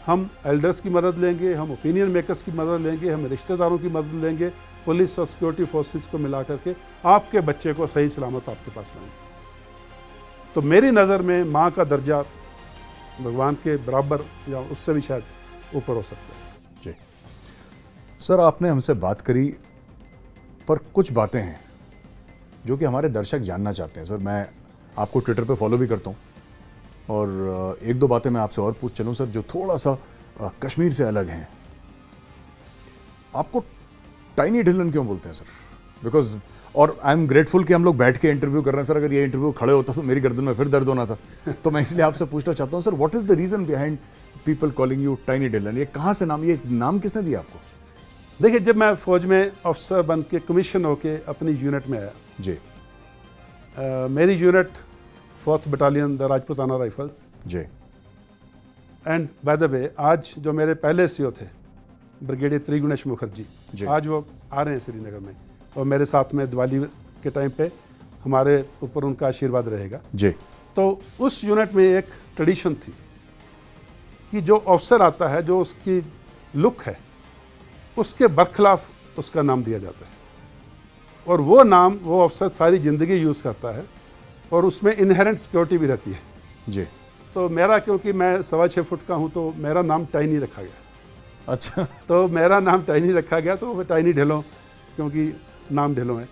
हम एल्डर्स की मदद लेंगे, हम ओपिनियन मेकर्स की मदद लेंगे, हम रिश्तेदारों की मदद लेंगे, पुलिस और सिक्योरिटी फोर्सेस को मिला करके आपके बच्चे को सही सलामत आपके पास लाएंगे। तो मेरी नज़र में माँ का दर्जा भगवान के बराबर या उससे भी शायद ऊपर हो सकता है। जी सर, आपने हमसे बात करी, पर कुछ बातें हैं जो कि हमारे दर्शक जानना चाहते हैं। सर, मैं आपको ट्विटर पे फॉलो भी करता हूँ, और एक दो बातें मैं आपसे और पूछ चलूँ सर, जो थोड़ा सा कश्मीर से अलग हैं। आपको टाइनी ढिल्लन क्यों बोलते हैं सर? बिकॉज, और आई एम ग्रेटफुल कि हम लोग बैठ के इंटरव्यू कर रहे हैं सर। अगर ये इंटरव्यू खड़े होता तो मेरी गर्दन में फिर दर्द होना था। तो मैं इसलिए आपसे पूछना चाहता हूँ sir, what is the reason behind people calling you tiny Dhillon? ये कहाँ से नाम, ये नाम किसने दिया आपको? देखिए, जब मैं फौज में अफसर बन के कमीशन होके अपनी यूनिट में आया जी, मेरी unit 4th battalion the Rajputana rifles, जी, एंड बाय द वे आज जो मेरे पहले सीओ थे ब्रिगेडियर त्रिगुणेश मुखर्जी, जी। आज वो आ रहे हैं श्रीनगर में, और मेरे साथ में दिवाली के टाइम पे हमारे ऊपर उनका आशीर्वाद रहेगा जी। तो उस यूनिट में एक ट्रेडिशन थी कि जो अफसर आता है, जो उसकी लुक है, उसके बरखिलाफ उसका नाम दिया जाता है, और वो नाम वो अफसर सारी ज़िंदगी यूज़ करता है, और उसमें इनहेरेंट सिक्योरिटी भी रहती है। जी। तो मेरा, क्योंकि मैं 6.25 फुट का हूँ, तो मेरा नाम टाइनी रखा गया। अच्छा। तो मेरा नाम टाइनी रखा गया, तो वो टाइनी ढिल्लों, क्योंकि नाम ढिल्लों है।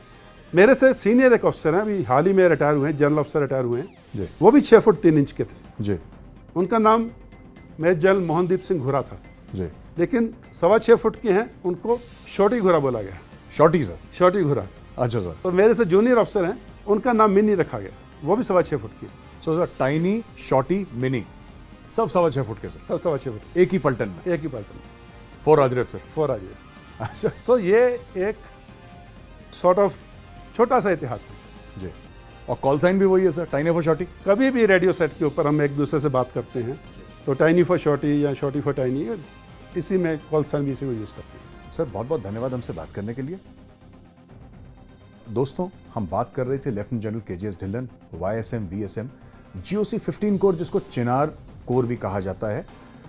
मेरे से सीनियर एक अफसर हैं, अभी हाल ही में रिटायर हुए हैं, जनरल अफसर रिटायर हुए हैं जी, वो भी 6 फुट 3 इंच के थे। जी, उनका नाम मेजर जनरल मोहनदीप सिंह घुरा था, जी। लेकिन 6.25 फुट के हैं, उनको शॉर्टी घुरा बोला गया। Shorty sir? शॉर्टी घुरा। अच्छा सर। तो मेरे से जूनियर अफसर हैं, उनका नाम मिनी रखा गया, वो भी 6.25 फुट की। So sir, tiny, shorty, mini, सब 6.25 फुट के सर? सब 6.25 फुट, एक ही पलटन में? एक ही पलटन। 4 राजरेफ सर? 4 आज। अच्छा। तो ये एक सॉर्ट ऑफ छोटा सा इतिहास है जी। और कॉल साइन भी वही है सर, टाइनी फॉर शॉर्टी? कभी भी रेडियो सेट के ऊपर हम एक दूसरे से बात करते हैं तो टाइनी फॉर शॉर्टी या शॉर्टी फॉर टाइनी, इसी में कॉल साइन भी इसी को यूज़ करते हैं। सर, बहुत बहुत धन्यवाद हमसे बात करने के लिए। दोस्तों, हम बात कर रहे थे lieutenant general KGS Dhillon, YSM VSM GOC 15 core, जिसको चिनार कोर भी कहा जाता है।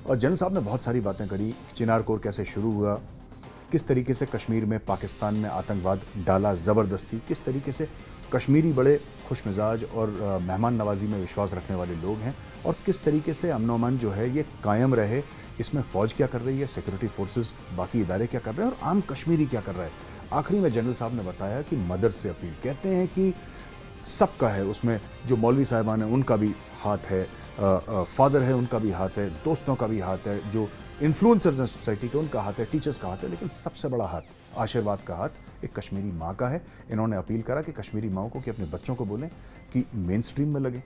और जनरल साहब ने बहुत सारी बातें करी। चिनार कोर कैसे शुरू हुआ, किस तरीके से कश्मीर में पाकिस्तान ने आतंकवाद डाला ज़बरदस्ती, किस तरीके से कश्मीरी बड़े खुश मिजाज और मेहमान नवाजी में विश्वास रखने वाले लोग हैं, और किस तरीके से अमन अमान जो है ये कायम रहे। इसमें फ़ौज क्या कर रही है, सिक्योरिटी फोर्सेस, बाकी इदारे क्या कर रहे हैं, और आम कश्मीरी क्या कर रहा है। आखिरी में जनरल साहब ने बताया कि मदर से अपील, कहते हैं कि सबका है उसमें, जो मौलवी साहिबान हैं उनका भी हाथ है, फादर है उनका भी हाथ है, दोस्तों का भी हाथ है, जो इन्फ्लुएंसर्स हैं सोसाइटी के उनका हाथ है, टीचर्स का हाथ है, लेकिन सबसे बड़ा हाथ, आशीर्वाद का हाथ एक कश्मीरी माँ का है। इन्होंने अपील करा कि कश्मीरी माँओं को कि अपने बच्चों को बोलें कि मेन स्ट्रीम में लगे,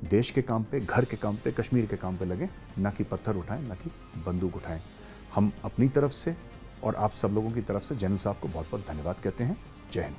देश के काम पे, घर के काम पे, कश्मीर के काम पे लगे, ना कि पत्थर उठाएं, ना कि बंदूक उठाएं। हम अपनी तरफ से और आप सब लोगों की तरफ से जनरल साहब को बहुत बहुत धन्यवाद कहते हैं। जय हिंद।